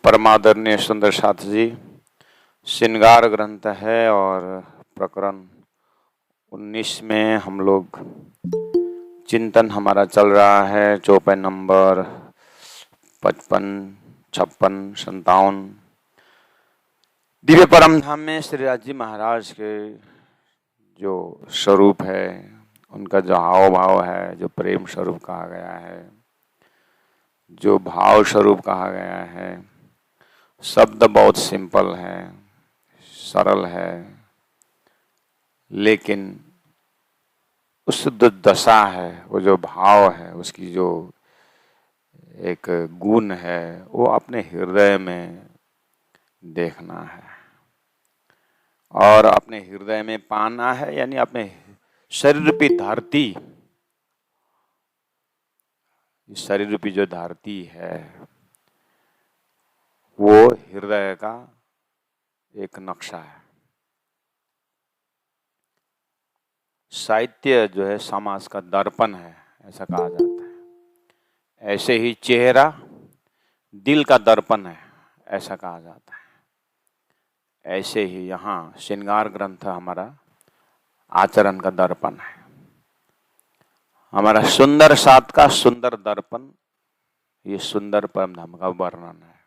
परमादरणीय सुंदर साथ जी, श्रृंगार ग्रंथ है और प्रकरण 19 में हम लोग चिंतन हमारा चल रहा है। चौपाई नंबर 55, 56, 57। दिव्य परम धाम में श्री राज जी महाराज के जो स्वरूप है, उनका जो हाव भाव है, जो प्रेम स्वरूप कहा गया है, जो भाव स्वरूप कहा गया है, शब्द बहुत सिंपल है, सरल है, लेकिन उस जो दशा है, वो जो भाव है, उसकी जो एक गुण है, वो अपने हृदय में देखना है और अपने हृदय में पाना है। यानी अपने शरीर रूपी धरती, शरीर रूपी जो धरती है, वो हृदय का एक नक्शा है। साहित्य जो है समाज का दर्पण है, ऐसा कहा जाता है। ऐसे ही चेहरा दिल का दर्पण है, ऐसा कहा जाता है। ऐसे ही यहाँ श्रृंगार ग्रंथ हमारा आचरण का दर्पण है, हमारा सुंदर साथ का सुंदर दर्पण, ये सुंदर परम धाम का वर्णन है।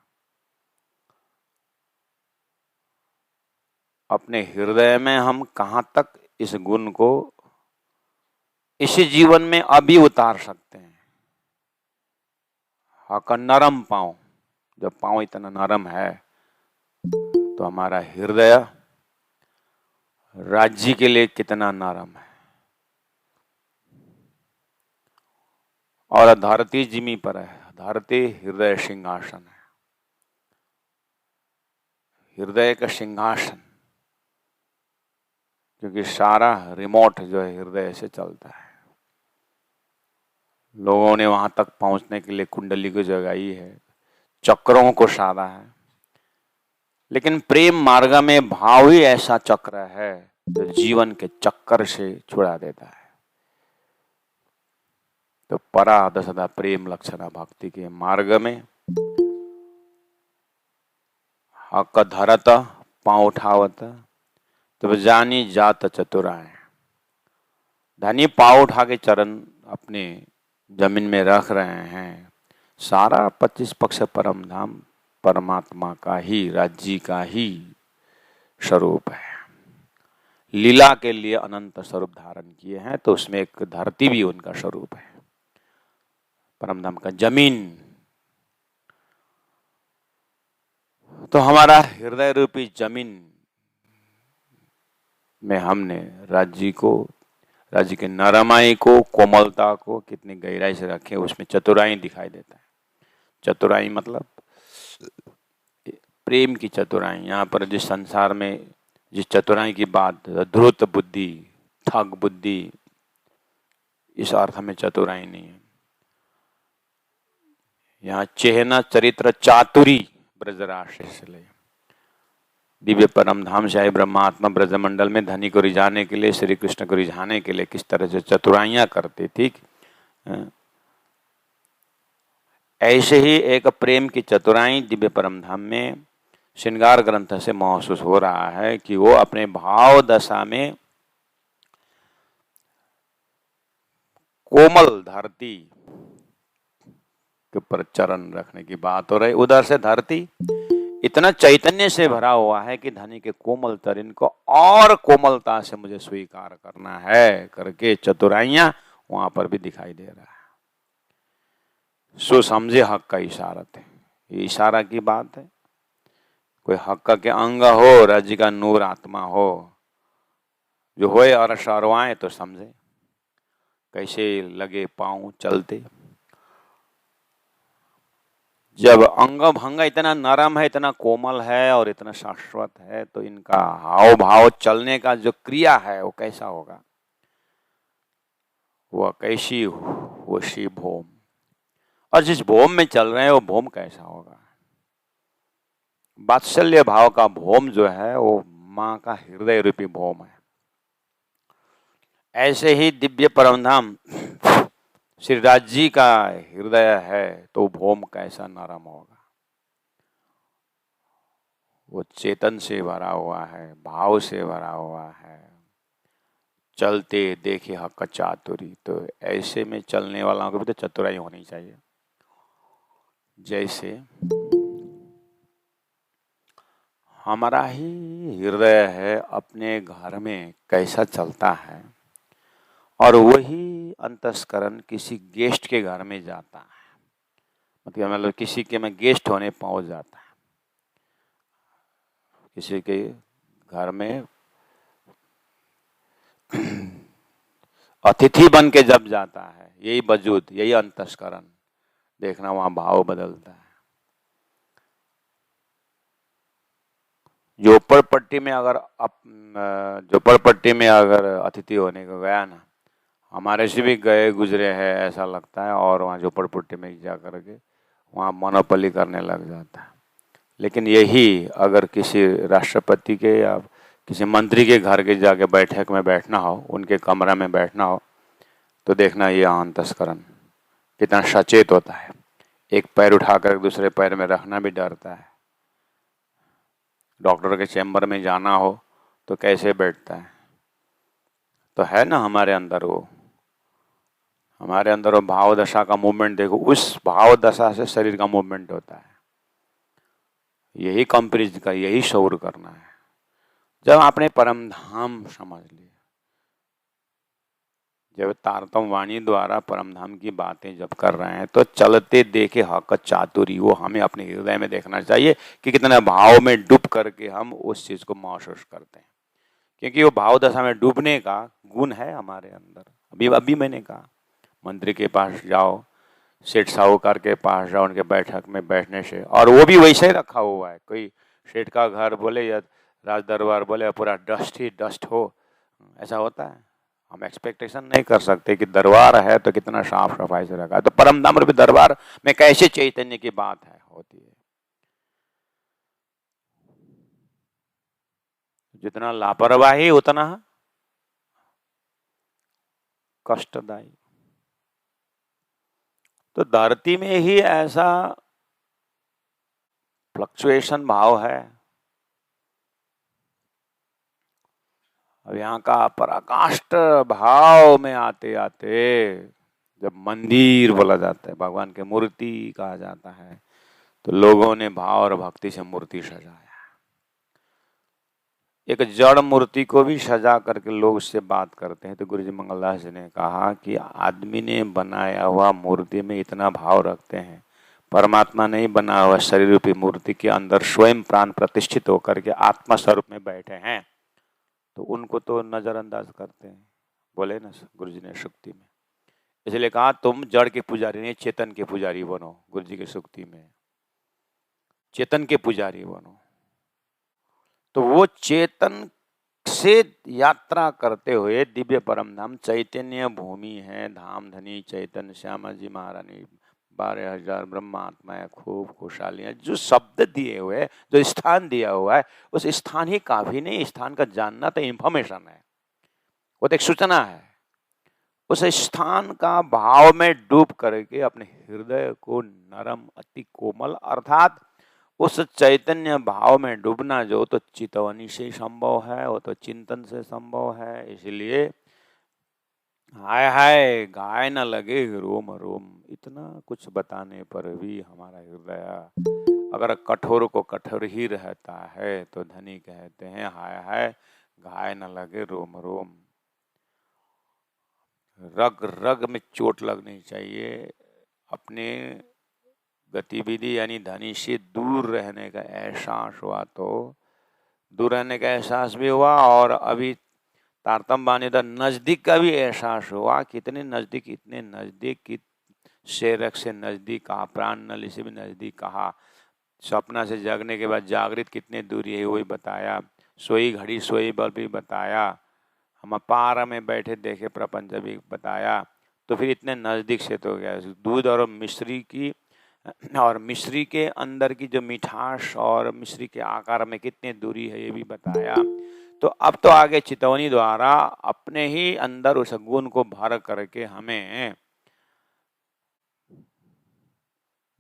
अपने हृदय में हम कहाँ तक इस गुण को इसी जीवन में अभी उतार सकते हैं। का नरम पांव, जब पांव इतना नरम है तो हमारा हृदय राज्य के लिए कितना नरम है। और धरती जिमी पर है, धरती हृदय सिंहासन है, हृदय का सिंहासन, क्योंकि सारा रिमोट जो है हृदय से चलता है। लोगों ने वहां तक पहुंचने के लिए कुंडली को जगाई है, चक्रों को साधा है, लेकिन प्रेम मार्ग में भाव ही ऐसा चक्र है जो जीवन के चक्कर से छुड़ा देता है। तो परा दशदा प्रेम लक्षणा भक्ति के मार्ग में हक धरत पांव उठावत तो जानी जात चतुराए। धनी पांव उठा के चरण अपने जमीन में रख रहे हैं। सारा 25 पक्ष परम धाम परमात्मा का ही, राज्य का ही स्वरूप है। लीला के लिए अनंत स्वरूप धारण किए हैं, तो उसमें एक धरती भी उनका स्वरूप है, परम धाम का जमीन। तो हमारा हृदय रूपी जमीन में हमने राज्य के नरमाई को, कोमलता को कितनी गहराई से रखे, उसमें चतुराई दिखाई देता है। चतुराई मतलब प्रेम की चतुराई। यहाँ पर जिस संसार में जिस चतुराई की बात, ध्रुत बुद्धि, ठग बुद्धि, इस अर्थ में चतुराई नहीं है। यहाँ चेहना चरित्र चातुरी ब्रजराशि से ले दिव्य परम धाम से आए ब्रह्मात्मा ब्रजमंडल में धनी को रिझाने के लिए, श्री कृष्ण को रिझाने के लिए किस तरह से चतुराइयां करते थी, ऐसे ही एक प्रेम की चतुराई दिव्य परम धाम में श्रृंगार ग्रंथ से महसूस हो रहा है कि वो अपने भाव दशा में कोमल धरती के ऊपर चरण रखने की बात हो रही। उधर से धरती इतना चैतन्य से भरा हुआ है कि धनी के कोमल तरिन को और कोमलता से मुझे स्वीकार करना है करके चतुराइयां वहां पर भी दिखाई दे रहा है। सो समझे हक का इशारत है, ये इशारा की बात है। कोई हक के अंग हो, राज्य का नूर आत्मा हो, जो होए और शर्वाए तो समझे कैसे लगे पांव चलते। जब अंग भंग इतना नरम है, इतना कोमल है और इतना शाश्वत है, तो इनका हाव भाव चलने का जो क्रिया है वो कैसा होगा, वह कैसी वशी भोम, और जिस भोम में चल रहे हैं वो भोम कैसा होगा। वात्सल्य भाव का भोम जो है वो माँ का हृदय रूपी भोम है। ऐसे ही दिव्य परम धाम श्री राज जी का हृदय है, तो भोम कैसा नरम होगा। वो चेतन से भरा हुआ है, भाव से भरा हुआ है। चलते देखे हक चातुरी, तो ऐसे में चलने वालों को भी तो चतुराई होनी चाहिए। जैसे हमारा ही हृदय है, अपने घर में कैसा चलता है और वही अंतस्करण किसी गेस्ट के घर में जाता है, मतलब किसी के में गेस्ट होने पहुंच जाता है, किसी के घर में अतिथि बन के जब जाता है, यही वजूद, यही अंतस्करण, देखना वहां भाव बदलता है। झोपड़पट्टी में अगर अतिथि होने को गया ना, हमारे से भी गए गुजरे हैं ऐसा लगता है, और वहाँ झोपड़पट्टी में जा करके वहाँ मोनोपोली करने लग जाता है। लेकिन यही अगर किसी राष्ट्रपति के या किसी मंत्री के घर के जाके बैठक में बैठना हो, उनके कमरा में बैठना हो, तो देखना ये अंतस्करण कितना सचेत होता है। एक पैर उठाकर दूसरे पैर में रखना भी डरता है। डॉक्टर के चैम्बर में जाना हो तो कैसे बैठता है। तो है ना हमारे अंदर वो भाव दशा का मूवमेंट देखो, उस भाव दशा से शरीर का मूवमेंट होता है। यही कंपेरिजन का, यही शौर करना है। जब आपने परम धाम समझ लिया, जब तारतम वाणी द्वारा परम धाम की बातें जब कर रहे हैं, तो चलते देखे हक चातुरी, वो हमें अपने हृदय में देखना चाहिए कि कितने भाव में डूब करके हम उस चीज को महसूस करते हैं। क्योंकि वो भाव दशा में डूबने का गुण है हमारे अंदर। अभी मैंने कहा, मंत्री के पास जाओ, सेठ साहूकार के पास जाओ, उनके बैठक में बैठने से, और वो भी वैसे ही रखा हुआ है। कोई सेठ का घर बोले या राज दरबार बोले पूरा डस्ट ही डस्ट हो, ऐसा होता है? हम एक्सपेक्टेशन नहीं कर सकते कि दरबार है तो कितना साफ सफाई से रखा है। तो परम धाम रूपी दरबार में कैसे चैतन्य की बात है होती है। जितना लापरवाही उतना कष्टदायी। तो धरती में ही ऐसा फ्लक्चुएशन भाव है। अब यहाँ का पराकाष्ठ भाव में आते आते जब मंदिर बोला जाता है, भगवान की मूर्ति कहा जाता है, तो लोगों ने भाव और भक्ति से मूर्ति सजाया। एक जड़ मूर्ति को भी सजा करके लोग उससे बात करते हैं। तो गुरु जी मंगलदास जी ने कहा कि आदमी ने बनाया हुआ मूर्ति में इतना भाव रखते हैं, परमात्मा नहीं बना हुआ शरीर रूपी मूर्ति के अंदर स्वयं प्राण प्रतिष्ठित होकर के आत्मा स्वरूप में बैठे हैं, तो उनको तो नजरअंदाज करते हैं। बोले ना गुरु जी ने सुक्ति में, इसलिए कहा तुम जड़ के पुजारी नहीं चेतन के पुजारी बनो। गुरु जी की सुक्ति में चेतन के पुजारी बनो। तो वो चेतन से यात्रा करते हुए दिव्य परम धाम चैतन्य भूमि है, धाम धनी चैतन्य श्यामा जी महारानी 12,000 ब्रह्मात्माएं खूब खुशहालियां, जो शब्द दिए हुए, जो स्थान दिया हुआ है, उस स्थान ही काफी नहीं। स्थान का जानना तो इंफॉर्मेशन है, वो तो एक सूचना है। उस स्थान का भाव में डूब करके अपने हृदय को नरम, अति कोमल, अर्थात उस चैतन्य भाव में डूबना जो तो चितवनी से संभव है, वो तो चिंतन से संभव है। इसलिए हाय हाय गाय न लगे रोम रोम, इतना कुछ बताने पर भी हमारा हृदय अगर कठोर को कठोर ही रहता है, तो धनी कहते हैं हाय हाय गाय न लगे रोम रोम। रग रग में चोट लगनी चाहिए। अपने गतिविधि यानी धनी से दूर रहने का एहसास हुआ, तो दूर रहने का एहसास भी हुआ, और अभी तारतम बानीधर नजदीक का भी एहसास हुआ। कितने नजदीक, इतने नजदीक कि शेरक से नजदीक कहा, प्राण नली से भी नजदीक कहा, सपना से जगने के बाद जागृत कितने दूरी है वही बताया, सोई घड़ी सोई बल भी बताया, हम पार में बैठे देखे प्रपंच भी बताया। तो फिर इतने नजदीक से तो गया दूध और मिश्री की, और मिश्री के अंदर की जो मिठास और मिश्री के आकार में कितनी दूरी है ये भी बताया। तो अब तो आगे चितवनी द्वारा अपने ही अंदर उस गुण को भर करके हमें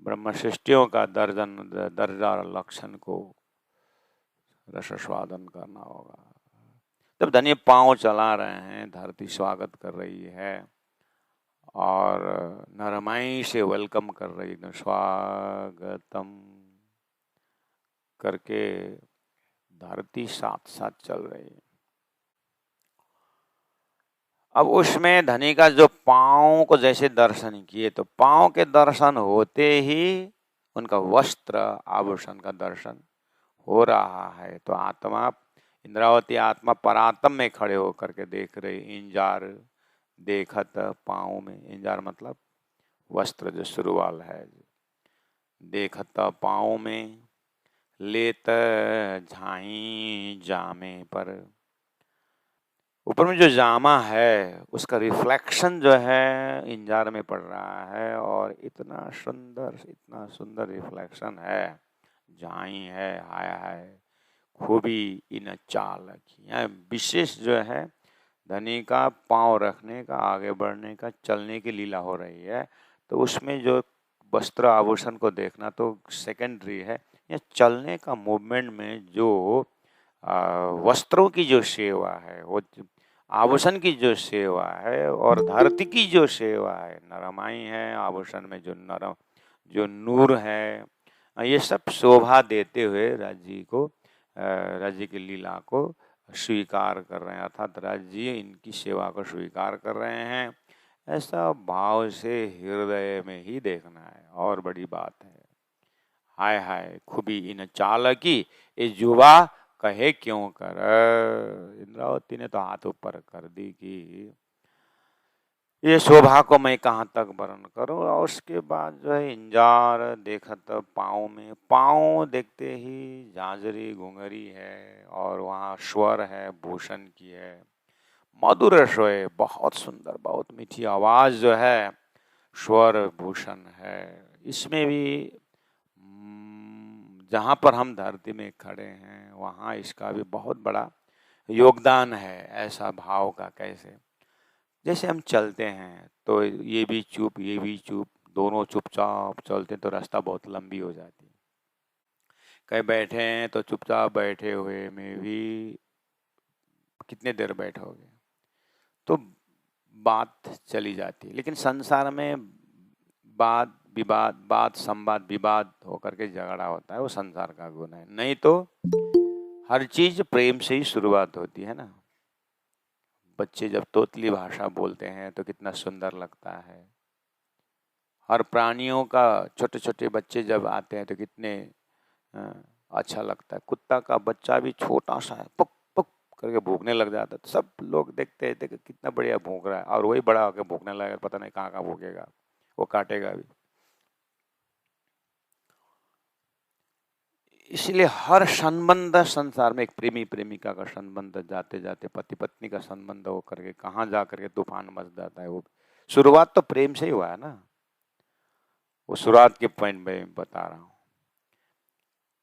ब्रह्म सृष्टियों का दर्जा और लक्षण को रसास्वादन करना होगा। तब धनी पांव चला रहे हैं, धरती स्वागत कर रही है और नरमाई से वेलकम कर रही है, स्वागतम करके धरती साथ साथ चल रही है। अब उसमें धनी का जो पांव को जैसे दर्शन किए, तो पांव के दर्शन होते ही उनका वस्त्र आभूषण का दर्शन हो रहा है। तो आत्मा, इंद्रावती आत्मा परातम में खड़े होकर के देख रही, इंजार देखत पाँव में, इंजार मतलब वस्त्र जो शुरुवाल है, देखत पाँव में लेत झाई जामे पर, ऊपर में जो जामा है उसका रिफ्लेक्शन जो है इंजार में पड़ रहा है और इतना सुंदर रिफ्लेक्शन है, जाई है, हाय हाय खूबी इन चाल की। यहाँ विशेष जो है धनी का पांव रखने का, आगे बढ़ने का, चलने की लीला हो रही है। तो उसमें जो वस्त्र आभूषण को देखना तो सेकेंडरी है, या चलने का मूवमेंट में जो वस्त्रों की जो सेवा है, वो आभूषण की जो सेवा है और धरती की जो सेवा है, नरमाई है, आभूषण में जो नरम जो नूर है, ये सब शोभा देते हुए राज्य की लीला को स्वीकार कर रहे हैं, अर्थात राज्य इनकी सेवा को स्वीकार कर रहे हैं। ऐसा भाव से हृदय में ही देखना है और बड़ी बात है। हाय हाय खूबी इन चाल की, ये जुबा कहे क्यों कर। इंद्रावती ने तो हाथ ऊपर कर दी कि ये शोभा को मैं कहाँ तक वर्णन करूं। और उसके बाद जो है इंजार देखत पाँव में, पाँव देखते ही झांझरी घुंघरी है और वहाँ स्वर है, भूषण की है, मधुर सोए, बहुत सुंदर, बहुत मीठी आवाज जो है, स्वर भूषण है। इसमें भी जहाँ पर हम धरती में खड़े हैं वहाँ इसका भी बहुत बड़ा योगदान है। ऐसा भाव का कैसे, जैसे हम चलते हैं तो ये भी चुप ये भी चुप, दोनों चुपचाप चलते तो रास्ता बहुत लंबी हो जाती है। कहीं बैठे हैं तो चुपचाप बैठे हुए में भी कितने देर बैठोगे, तो बात चली जाती है। लेकिन संसार में बात विवाद, बात संवाद विवाद होकर के झगड़ा होता है, वो संसार का गुण है। नहीं तो हर चीज प्रेम से ही शुरुआत होती है ना। बच्चे जब तोतली भाषा बोलते हैं तो कितना सुंदर लगता है। हर प्राणियों का छोटे छोटे बच्चे जब आते हैं तो कितने अच्छा लगता है। कुत्ता का बच्चा भी छोटा सा है, पुक पुक करके भूखने लग जाता है, तो सब लोग देखते हैं कि कितना बढ़िया भूख रहा है, और वही बड़ा होकर भूखने लगेगा, पता नहीं कहाँ कहाँ भूखेगा, वो काटेगा भी। इसलिए हर संबंध संसार में, एक प्रेमी प्रेमिका का संबंध जाते जाते पति पत्नी का संबंध हो करके कहाँ जा करके तूफान मच जाता है। वो शुरुआत तो प्रेम से ही हुआ है ना। वो शुरुआत के पॉइंट में बता रहा हूँ।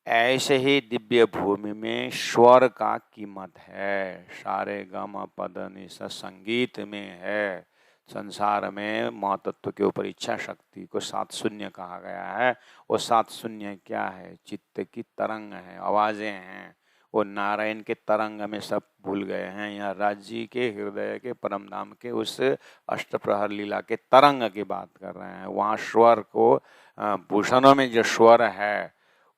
ऐसे ही दिव्य भूमि में स्वर का कीमत है, सारे गम पद निसा संगीत में है। संसार में महतत्व के ऊपर इच्छा शक्ति को सात शून्य कहा गया है। वो सात शून्य क्या है? चित्त की तरंग है, आवाजें हैं। वो नारायण के तरंग में सब भूल गए हैं। यहाँ राज्य के हृदय के परम धाम के उस अष्टप्रहर लीला के तरंग की बात कर रहे हैं। वहाँ स्वर को, भूषणों में जो स्वर है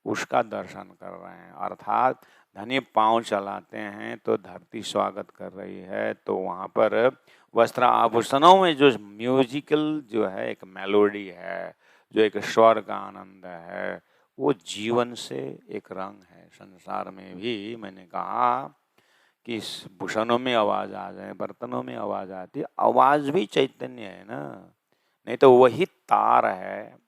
उसका दर्शन कर रहे हैं। अर्थात धनी पांव चलाते हैं तो धरती स्वागत कर रही है। तो वहाँ पर वस्त्र आभूषणों में जो म्यूजिकल जो है एक मेलोडी है, जो एक स्वर का आनंद है, वो जीवन से एक रंग है। संसार में भी मैंने कहा कि इस भूषणों में आवाज आ जाए, बर्तनों में आवाज आती है, आवाज भी चैतन्य है ना। नहीं तो वही तार है।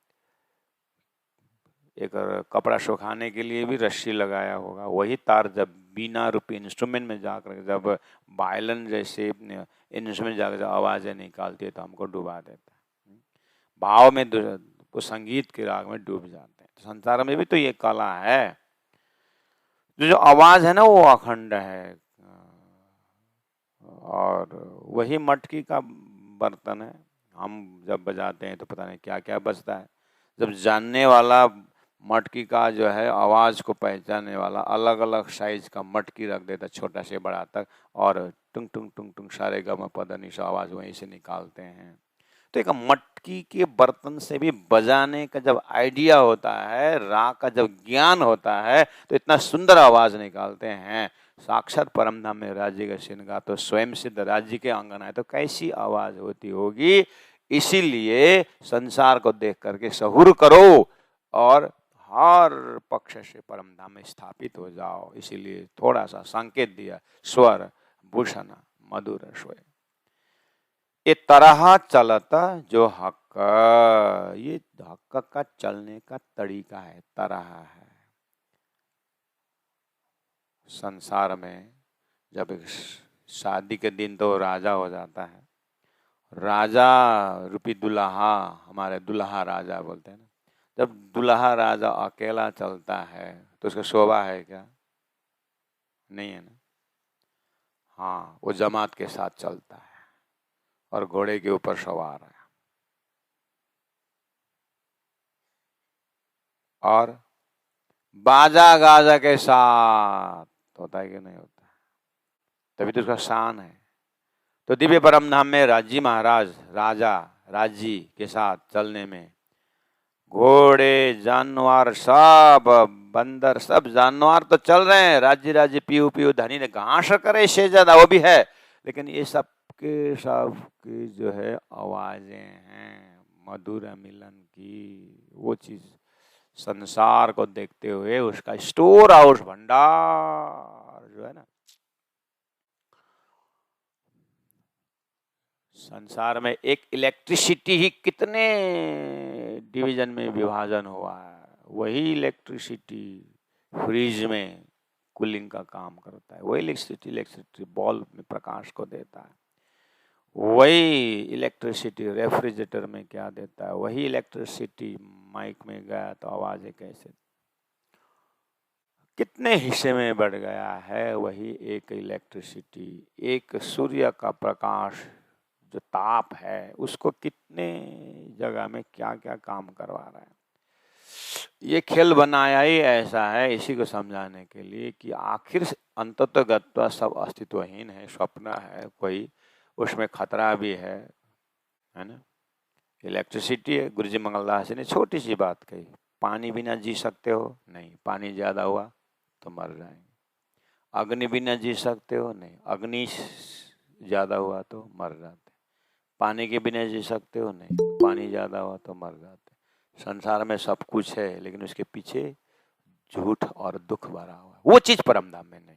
एक कपड़ा सुखाने के लिए भी रस्सी लगाया होगा, वही तार जब बीना रूपी इंस्ट्रूमेंट में जाकर, जब वायलिन जैसे इंस्ट्रूमेंट जाकर जब आवाजें निकालती है तो हमको डुबा देता है। भाव में वो संगीत के राग में डूब जाते हैं। तो संसार में भी तो ये कला है। जो आवाज है ना वो अखंड है, और वही मटकी का बर्तन है। हम जब बजाते हैं तो पता नहीं क्या क्या बजता है। जब जानने वाला मटकी का जो है आवाज को पहचानने वाला अलग अलग साइज का मटकी रख देता, छोटा से बड़ा तक, और टुंग टुंग टुंग टुंग सारे गम पद निशा आवाज वहीं से निकालते हैं। तो एक मटकी के बर्तन से भी बजाने का जब आइडिया होता है, राग का जब ज्ञान होता है, तो इतना सुंदर आवाज निकालते हैं। साक्षात परमधाम में राज्य का श्रृंगार तो स्वयं सिद्ध राज्य के आंगन है, तो कैसी आवाज होती होगी। इसीलिए संसार को देख करके सहूर करो और हर पक्ष से परमधाम में स्थापित हो जाओ। इसीलिए थोड़ा सा संकेत दिया, स्वर भूषण मधुर स्वर। ये तरह चलता जो हक, ये हक का चलने का तरीका है, तरह है। संसार में जब एक शादी के दिन तो राजा हो जाता है, राजा रूपी दुल्हा, हमारे दुल्हा राजा बोलते हैं ना। जब दुल्हा राजा अकेला चलता है तो उसका शोभा है क्या? नहीं है ना। हाँ, वो जमात के साथ चलता है और घोड़े के ऊपर सवार है, और बाजा गाजा के साथ होता है कि नहीं होता? तभी तो उसका शान है। तो दिव्य परमधाम में राजी महाराज राजा राजी के साथ चलने में घोड़े जानवर सब बंदर सब जानवर तो चल रहे हैं, राज्य राज्य पीऊ पीऊ धनी ने घास करे से ज्यादा वो भी है, लेकिन ये सब की जो है आवाजें हैं मधुर मिलन की। वो चीज संसार को देखते हुए उसका स्टोर हाउस भंडार जो है ना, संसार में एक इलेक्ट्रिसिटी ही कितने डिवीजन में विभाजन हुआ है। वही इलेक्ट्रिसिटी फ्रिज में कूलिंग का काम करता है, वही इलेक्ट्रिसिटी बल्ब में प्रकाश को देता है, वही इलेक्ट्रिसिटी रेफ्रिजरेटर में क्या देता है, वही इलेक्ट्रिसिटी माइक में गया तो आवाजें कैसे कितने हिस्से में बढ़ गया है। वही एक इलेक्ट्रिसिटी, एक सूर्य का प्रकाश जो ताप है उसको कितने जगह में क्या क्या काम करवा रहा है। ये खेल बनाया ही ऐसा है इसी को समझाने के लिए कि आखिर अंततः सब अस्तित्वहीन है, स्वप्न है, कोई उसमें खतरा भी है ना। इलेक्ट्रिसिटी है, गुरुजी मंगलदास जी ने छोटी सी बात कही, पानी बिना जी सकते हो? नहीं, पानी ज्यादा हुआ तो मर जाएंगे। अग्नि बिना जी सकते हो? नहीं, अग्नि ज्यादा हुआ तो मर जाते। पानी के बिना जी सकते हो? नहीं, पानी ज्यादा हुआ तो मर जाते। संसार में सब कुछ है लेकिन उसके पीछे झूठ और दुख भरा हुआ है, वो चीज परमधाम में नहीं।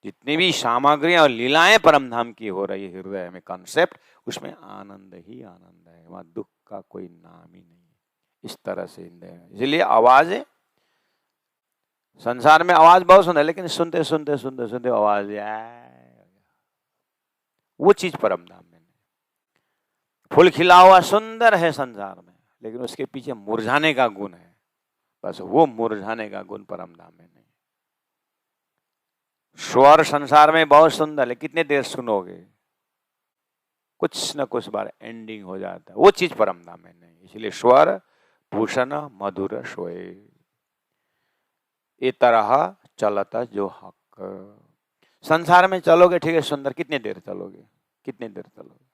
जितनी भी सामग्रियां और लीलाएं परमधाम की हो रही है हृदय में कॉन्सेप्ट, उसमें आनंद ही आनंद है, वहां दुख का कोई नाम ही नहीं। इस तरह से इसलिए आवाज है, संसार में आवाज बहुत सुंदर, लेकिन सुनते सुनते सुनते सुनते आवाज वो चीज परमधाम में नहीं। फूल खिला हुआ सुंदर है संसार में, लेकिन उसके पीछे मुरझाने का गुण है, बस वो मुरझाने का गुण परमधाम में नहीं। स्वर संसार में बहुत सुंदर है, कितने देर सुनोगे, कुछ न कुछ बार एंडिंग हो जाता है, वो चीज परमधाम में नहीं। इसलिए स्वर भूषण मधुर सोए, ये तरह चलता जो हक। संसार में चलोगे ठीक है सुंदर, कितने देर चलोगे, कितने देर चलोगे,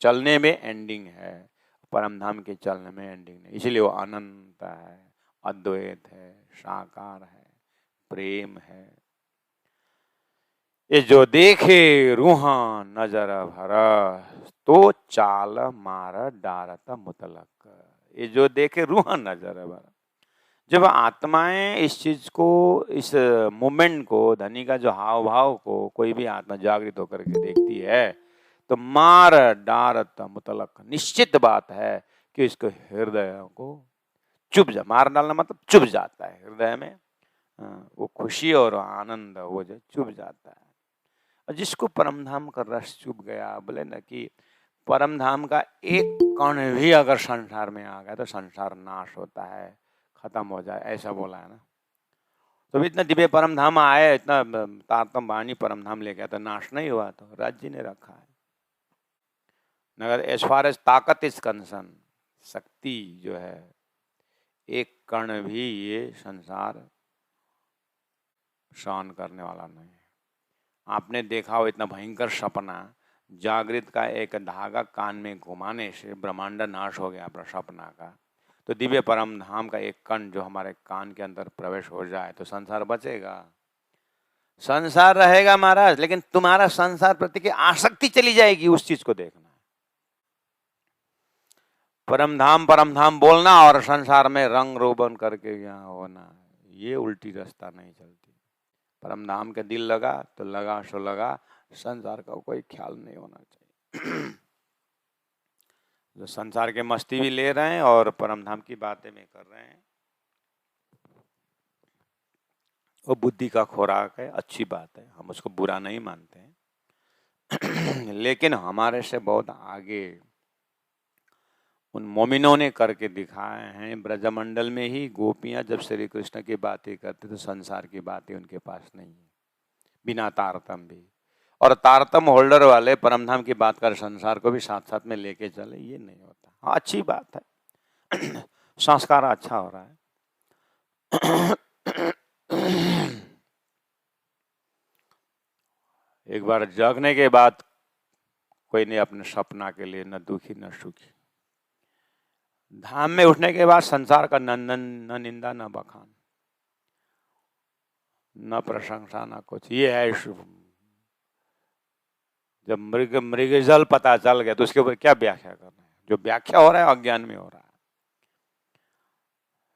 चलने में एंडिंग है, परमधाम के चलने में एंडिंग नहीं। इसलिए वो अनंत है, अद्वैत है, साकार है, प्रेम है। ये जो देखे रूह नजर भरा तो चाल मार डारत मुतलक। ये जो देखे रूह नजर भरा, जब आत्माएं इस चीज को, इस मोमेंट को, धनी का जो हाव भाव को कोई भी आत्मा जागृत होकर के देखती है तो मार डारत मुतलक, निश्चित बात है कि इसको हृदय को चुभ जा, मार डालना मतलब चुभ जाता है हृदय में, वो खुशी और आनंद वो जो चुभ जाता है। और जिसको परमधाम का रस चुभ गया, बोले ना कि परमधाम का एक कण भी अगर संसार में आ गया तो संसार नाश होता है, खत्म हो जाए, ऐसा बोला है ना। तो इतना दिव्य परमधाम आए, इतना तारतम वाणी परमधाम ले गया तो नाश नहीं हुआ, तो राज्य ने रखा है। मगर एज फार एज ताकत इज कंसर्न, शक्ति जो है एक कण भी ये संसार सहन करने वाला नहीं है। आपने देखा हो इतना भयंकर सपना, जागृत का एक धागा कान में घुमाने से ब्रह्मांड नाश हो गया अपना सपना का। तो दिव्य परम धाम का एक कण जो हमारे कान के अंदर प्रवेश हो जाए तो संसार बचेगा? संसार रहेगा महाराज, लेकिन तुम्हारा संसार प्रति की आसक्ति चली जाएगी। उस चीज को देखना है। परम धाम बोलना और संसार में रंग रोबन करके यहाँ होना, ये उल्टी रास्ता नहीं चलती। परम धाम के दिल लगा तो लगा सो लगा, संसार का कोई ख्याल नहीं होना चाहिए। जो संसार के मस्ती भी ले रहे हैं और परम धाम की बातें भी कर रहे हैं, वो बुद्धि का खुराक है, अच्छी बात है, हम उसको बुरा नहीं मानते हैं। लेकिन हमारे से बहुत आगे उन मोमिनों ने करके दिखाए हैं। ब्रजमंडल में ही गोपियां जब श्री कृष्ण की बातें करते तो संसार की बातें उनके पास नहीं है, बिना तारतम भी। और तारतम होल्डर वाले परमधाम की बात कर संसार को भी साथ साथ में लेके चले, ये नहीं होता। हाँ, अच्छी बात है, संस्कार अच्छा हो रहा है। एक बार जगने के बाद कोई नहीं अपने सपना के लिए न दुखी न सुखी। धाम में उठने के बाद संसार का नंदन, न निंदा न बखान, न प्रशंसा न कुछ। ये है शुभ। जब मृग जल पता चल गया तो उसके ऊपर क्या व्याख्या करना है? जो व्याख्या हो रहा है अज्ञान में हो रहा है।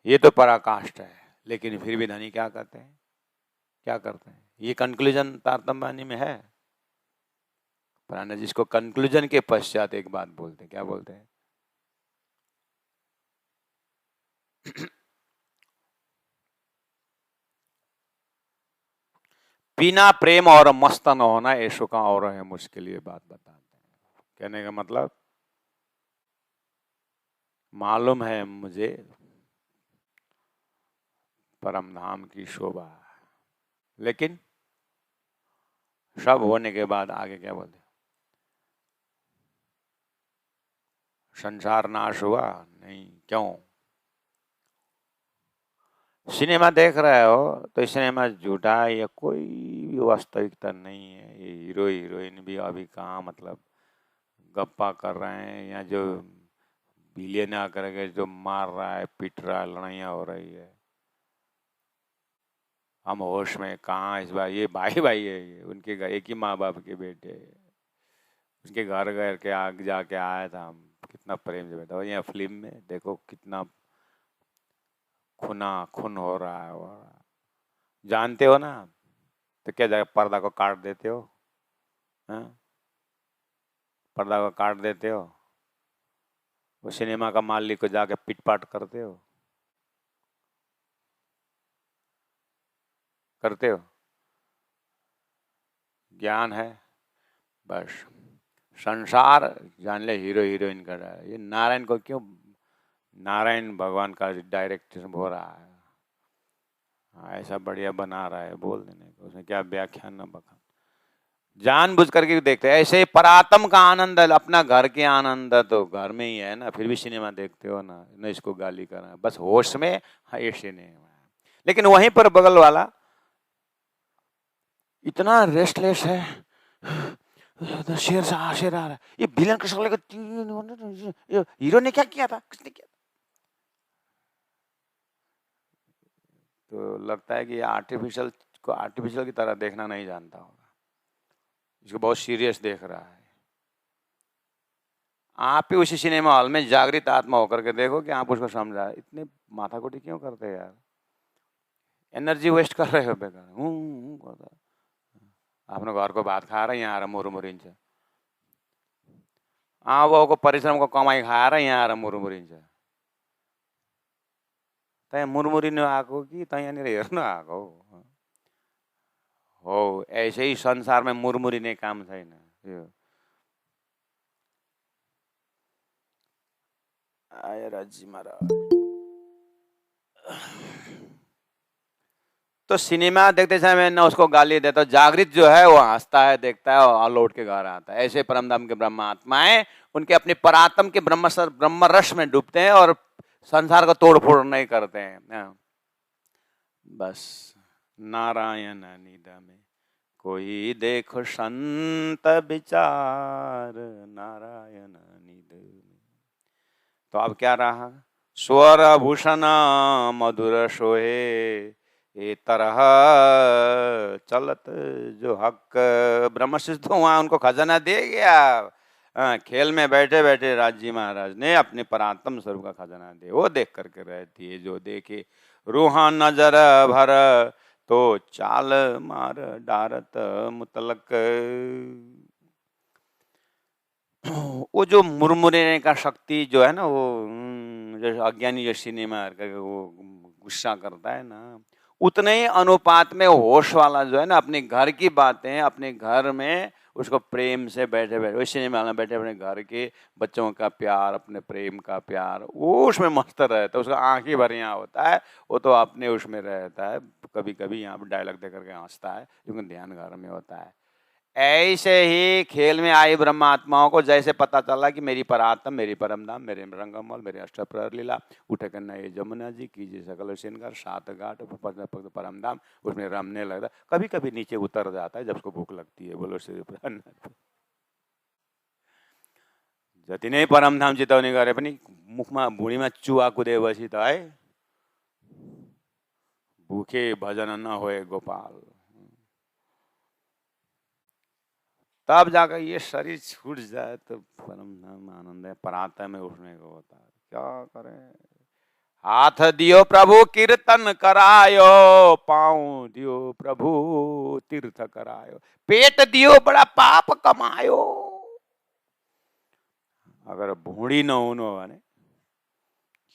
ये तो पराकाष्ठ है, लेकिन फिर भी धनी क्या करते हैं, क्या करते हैं? ये कंक्लूजन तारतम्यवाणी में है। प्राण जिसको कंक्लूजन के पश्चात एक बात बोलते हैं, क्या बोलते हैं? बिना प्रेम और मस्त न होना ऐशो का और है मुश्किल। ये बात बताते हैं। कहने का मतलब, मालूम है मुझे परम धाम की शोभा, लेकिन सब होने के बाद आगे क्या बोलते? संसार नाश हुआ नहीं, क्यों? सिनेमा देख रहे हो तो सिनेमा झूठा है, या कोई भी वास्तविकता नहीं है। ये हीरो हीरोइन भी अभी कहाँ मतलब गप्पा कर रहे हैं, या जो विलेन आकर के जो मार रहा है, पीट रहा है, लड़ाइयाँ हो रही है। हम होश में कहाँ इस बार? ये भाई भाई है, ये उनके एक ही माँ बाप के बेटे, उनके घर घर के आगे जाके आया था। हम कितना प्रेम से बैठा। और यहाँ फिल्म में देखो कितना खून हो रहा है, जानते हो ना? तो क्या जाए पर्दा को काट देते हो? हाँ? पर्दा को काट देते हो, वो सिनेमा का मालिक को जाके पिटपाट करते हो, करते हो? ज्ञान है बस। संसार जान ले हीरो हीरोइन कर रहा है। ये नारायण को क्यों, नारायण भगवान का डायरेक्शन हो रहा है, ऐसा बढ़िया बना रहा है, बोल देने को उसमें क्या व्याख्यान न बखान, जानबूझ करके देखते हैं। ऐसे परात्म का आनंद, अपना घर के आनंद तो घर में ही है ना, फिर भी सिनेमा देखते हो ना, न इसको गाली करना, बस होश में। हाँ, ये सिनेमा। लेकिन वहीं पर बगल वाला इतना रेस्टलेस है, शेर से शेर आ रहा है, ये विलन का शक्ल का, हीरो ने क्या किया था, किसने किया? तो लगता है कि आर्टिफिशियल को आर्टिफिशियल की तरह देखना नहीं जानता होगा, इसको बहुत सीरियस देख रहा है। आप ही उसी सिनेमा हॉल में जागृत आत्मा होकर के देखो कि आप उसको समझा। इतने माथाकुटी क्यों करते हैं यार? एनर्जी वेस्ट कर रहे हो बेकार। आफ्नो घरको भात खाएर यहाँ आएर मुरुमुरिन्छ। बाउको परिश्रमको कमाई खाएर यहाँ आएर मुरुमुरिन्छ। त्यहाँ मुरमुरिनु आएको कि त यहाँनिर हेर्नु आएको हो? ऐसे ही संसारमा मुरमुरिने काम छैन यो। आय राजी महाराज। तो सिनेमा देखते समय न उसको गाली देता, जागृत जो है वो हंसता है, देखता है और लौट के घर आता है। ऐसे परमधाम के ब्रह्म आत्माएं उनके अपने परात्म के ब्रह्म रस में डूबते हैं और संसार का तोड़ फोड़ नहीं करते हैं। बस नारायण निध में कोई देखो संत विचार, नारायण निध में। तो अब क्या रहा, स्वर भूषण मधुर सोहे, ये तरह चलत जो हक। ब्रह्म सिद्ध हुआ, उनको खजाना दे गया। खेल में बैठे बैठे राजी महाराज ने अपने परात्म स्वरूप का खजाना दे, वो देख करके रहती है। जो देखे रूहा नजर भर, तो चाल मार डारत मुतलक। वो जो मुरमुरेने का शक्ति जो है ना, वो जैसे अज्ञानी जो सिनेमा वो गुस्सा करता है ना, उतने ही अनुपात में होश वाला जो है ना, अपने घर की बातें अपने घर में उसको प्रेम से बैठे बैठे, वही सिनेमा में बैठे अपने घर के बच्चों का प्यार, अपने प्रेम का प्यार, वो उसमें मस्त रहता है। उसका आंख ही भर यहाँ होता है, वो तो अपने उसमें रहता है। कभी कभी यहाँ पर डायलॉग दे करके हंसता है, क्योंकि ध्यान घर में होता है। ऐसे ही खेल में आई ब्रह्मात्माओं को जैसे पता चला कि मेरी परात्म, मेरी परमधाम, मेरे रंगमल, मेरे अष्टप्रहर लीला, उठे करना ये जमुना जी, कीजिए सकल श्रृंगार, सात घाट परमधाम, उसमें रमने लगता। कभी कभी नीचे उतर जाता है जब उसको भूख लगती है। बोलो श्री प्रहलाद। जति नै परमधाम चिताउने गरे पनि मुखमा भुँडीमा चुवा कुदे बसी त है, भूखे भजन न होए गोपाल। तब जाकर ये शरीर छूट जाए तो परम धाम आनंद है, परात्म में उठने को होता है। क्या करें, हाथ दियो प्रभु कीर्तन करायो, पाँव दियो प्रभु तीर्थ करायो, पेट दियो बड़ा पाप कमायो। अगर भूडी नहुनु हो भने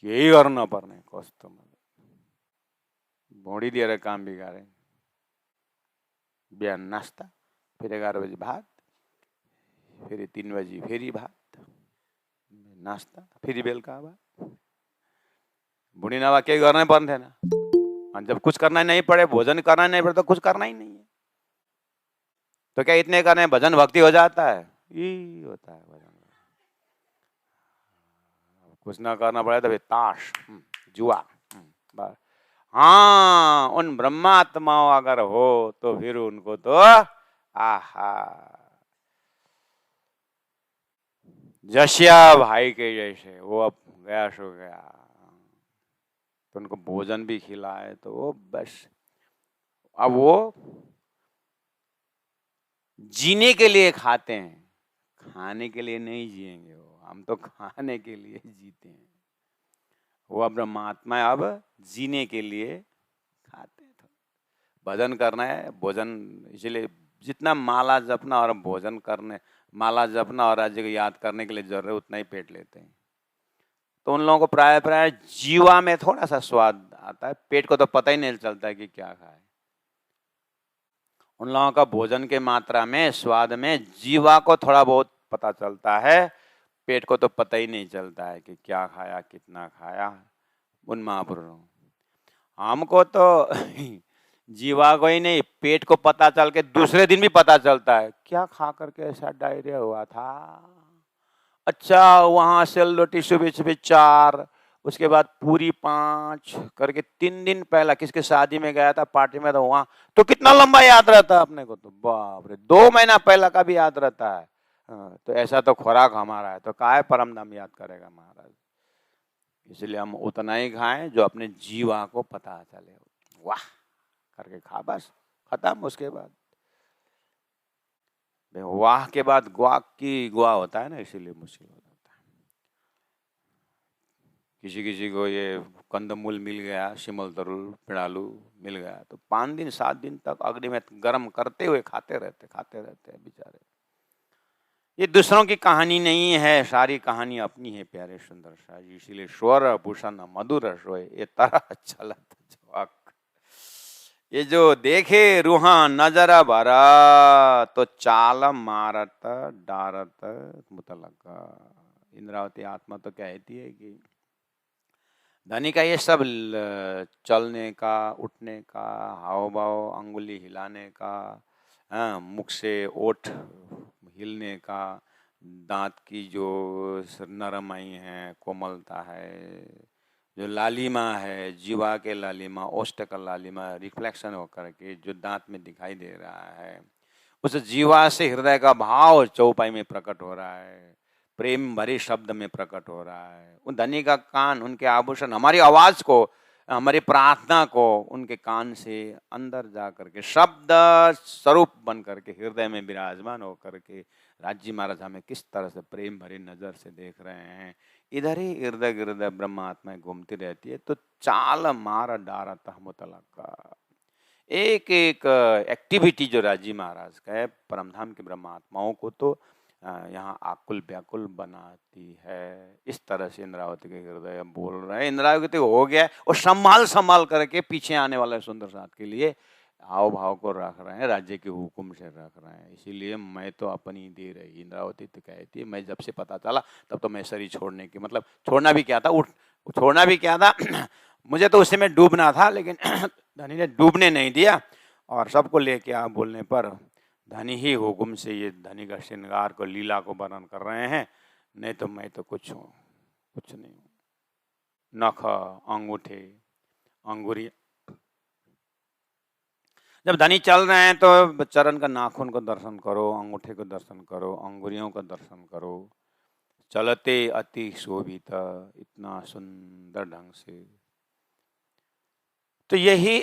केही गर्न पर्ने, कस्तो भूडी दिएर काम बिगारे। बिहान नास्ता, फिर 11 बजे भात, फेरि 3 बजी फेरि भात नास्ता, फेरि बेलुका भात। भुँडी नभए केही गर्नै पर्ने थिएन। अनि जब कुछ करना नहीं पड़े, भोजन करना नहीं पड़े, तो कुछ करना ही नहीं है। तो क्या इतने करने भजन भक्ति हो जाता है? यही होता है भजन। कुछ ना करना पड़े तो फिर ताश, जुआ। हाँ, उन ब्रह्मात्माओं अगर हो तो फिर उनको तो आहा, जशिया भाई के जैसे, वो अब गया सो गया, तो उनको भोजन भी खिलाए तो वो बस, अब वो जीने के लिए खाते हैं, खाने के लिए नहीं जिएंगे वो। हम तो खाने के लिए जीते हैं, वो अब ब्रह्मात्मा अब जीने के लिए खाते हैं। तो भजन करना है, भोजन, इसलिए जितना माला जपना और भोजन करने, माला जपना और राज्य को याद करने के लिए जरूरत है, उतना ही पेट लेते हैं। तो उन लोगों को प्राय प्राय जीवा में थोड़ा सा स्वाद आता है, पेट को तो पता ही नहीं चलता है कि क्या खाए। उन लोगों का भोजन के मात्रा में, स्वाद में जीवा को थोड़ा बहुत पता चलता है, पेट को तो पता ही नहीं चलता है कि क्या खाया, कितना खाया। उन महापुरुषों, हमको तो जीवा को ही नहीं, पेट को पता चल के दूसरे दिन भी पता चलता है क्या खा करके ऐसा डायरिया हुआ था। अच्छा, वहां सेल रोटी सुबह सुबह 4, उसके बाद पूरी 5 करके 3 दिन पहला किसके शादी में गया था, पार्टी में, तो वहां तो कितना लंबा याद रहता है अपने को, तो बाप रे 2 महीना पहला का भी याद रहता है। तो ऐसा तो खुराक हमारा है, तो काहे परम धाम याद करेगा महाराज। इसलिए हम उतना ही खाएं जो अपने जीवा को पता चले, वाह करके खा, बस खत्म। उसके बाद वाह के बाद गुआ होता है ना, इसीलिए मुश्किल हो जाता है। किसी किसी को ये कंदमूल मिल गया, शिमल तरुल पिड़ालू मिल गया, तो 5 दिन 7 दिन तक अग्नि में गर्म करते हुए खाते रहते हैं बेचारे। ये दूसरों की कहानी नहीं है, सारी कहानी अपनी है प्यारे सुंदर शाह जी। इसीलिए स्वर भूषण मधुर सोए, ये तरह चलत जवाक। ये जो देखे रूहा नजर भरा, तो चाल मारत डारत मुतलक। इंद्रावती आत्मा तो कहती है कि धनी का ये सब चलने का, उठने का, हाव भाव, अंगुली हिलाने का, मुख से ओठ हिलने का, दांत की जो नरमाई है, कोमलता है, जो लालिमा है, जीवा के लालिमा, ओष्ठ का लालिमा रिफ्लेक्शन होकर के जो दांत में दिखाई दे रहा है, उस जीवा से हृदय का भाव चौपाई में प्रकट हो रहा है, प्रेम भरे शब्द में प्रकट हो रहा है। उन धनी का कान, उनके आभूषण हमारी आवाज को, हमारी प्रार्थना को उनके कान से अंदर जा करके शब्द स्वरूप बन करके हृदय में विराजमान होकर के राज्य महाराज हमें किस तरह से प्रेम भरी नजर से देख रहे हैं। इधर ही इर्द गिर्द ब्रह्मात्माएं घूमती रहती है, तो चाल मार डारत मुतलक का एक एक एक्टिविटी जो राजी महाराज का है परमधाम के ब्रह्मात्माओं को तो यहाँ आकुल व्याकुल बनाती है। इस तरह से इंद्रावती के हृदय बोल रहे हैं, इंद्रावती हो गया और संभाल संभाल करके पीछे आने वाले सुंदर साथ के लिए हाव भाव को रख रहे हैं, राज्य के हुक्म से रख रहे हैं। इसीलिए मैं तो अपनी दे रही, इंद्रावती तो कहती है मैं जब से पता चला तब तो मैं शरीर छोड़ने की, मतलब छोड़ना भी क्या था, छोड़ना भी क्या था मुझे तो उसी में डूबना था, लेकिन धनी ने डूबने नहीं दिया और सबको लेके आ बोलने पर धनी ही हुक्म से ये धनी का श्रृंगार को, लीला को वर्णन कर रहे हैं। नहीं तो मैं तो कुछ हूँ, कुछ नहीं हूँ। नख, अंगूठे, अंगुरी, जब धनी चल रहे हैं तो चरण का नाखून को दर्शन करो, अंगूठे को दर्शन करो, अंगुरियों का दर्शन करो। चलते अति शोभित, इतना सुंदर ढंग से। तो यही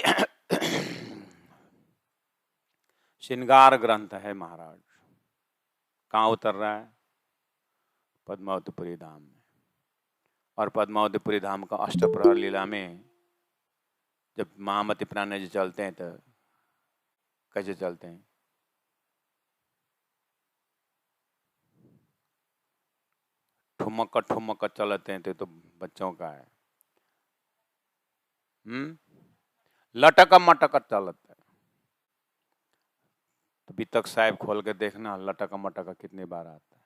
श्रृंगार ग्रंथ है महाराज। कहाँ उतर रहा है? पद्मावतीपुरी धाम में। और पद्मावतीपुरी धाम का अष्टप्रहर लीला में जब महामती प्राण जी चलते हैं तो कैसे चलते हैं? ठुमक ठुमक चलते हैं, तो बच्चों का है। लटक मटक चलते हैं। तो बितक साहिब खोल के देखना लटक मटक कितनी बार आता है।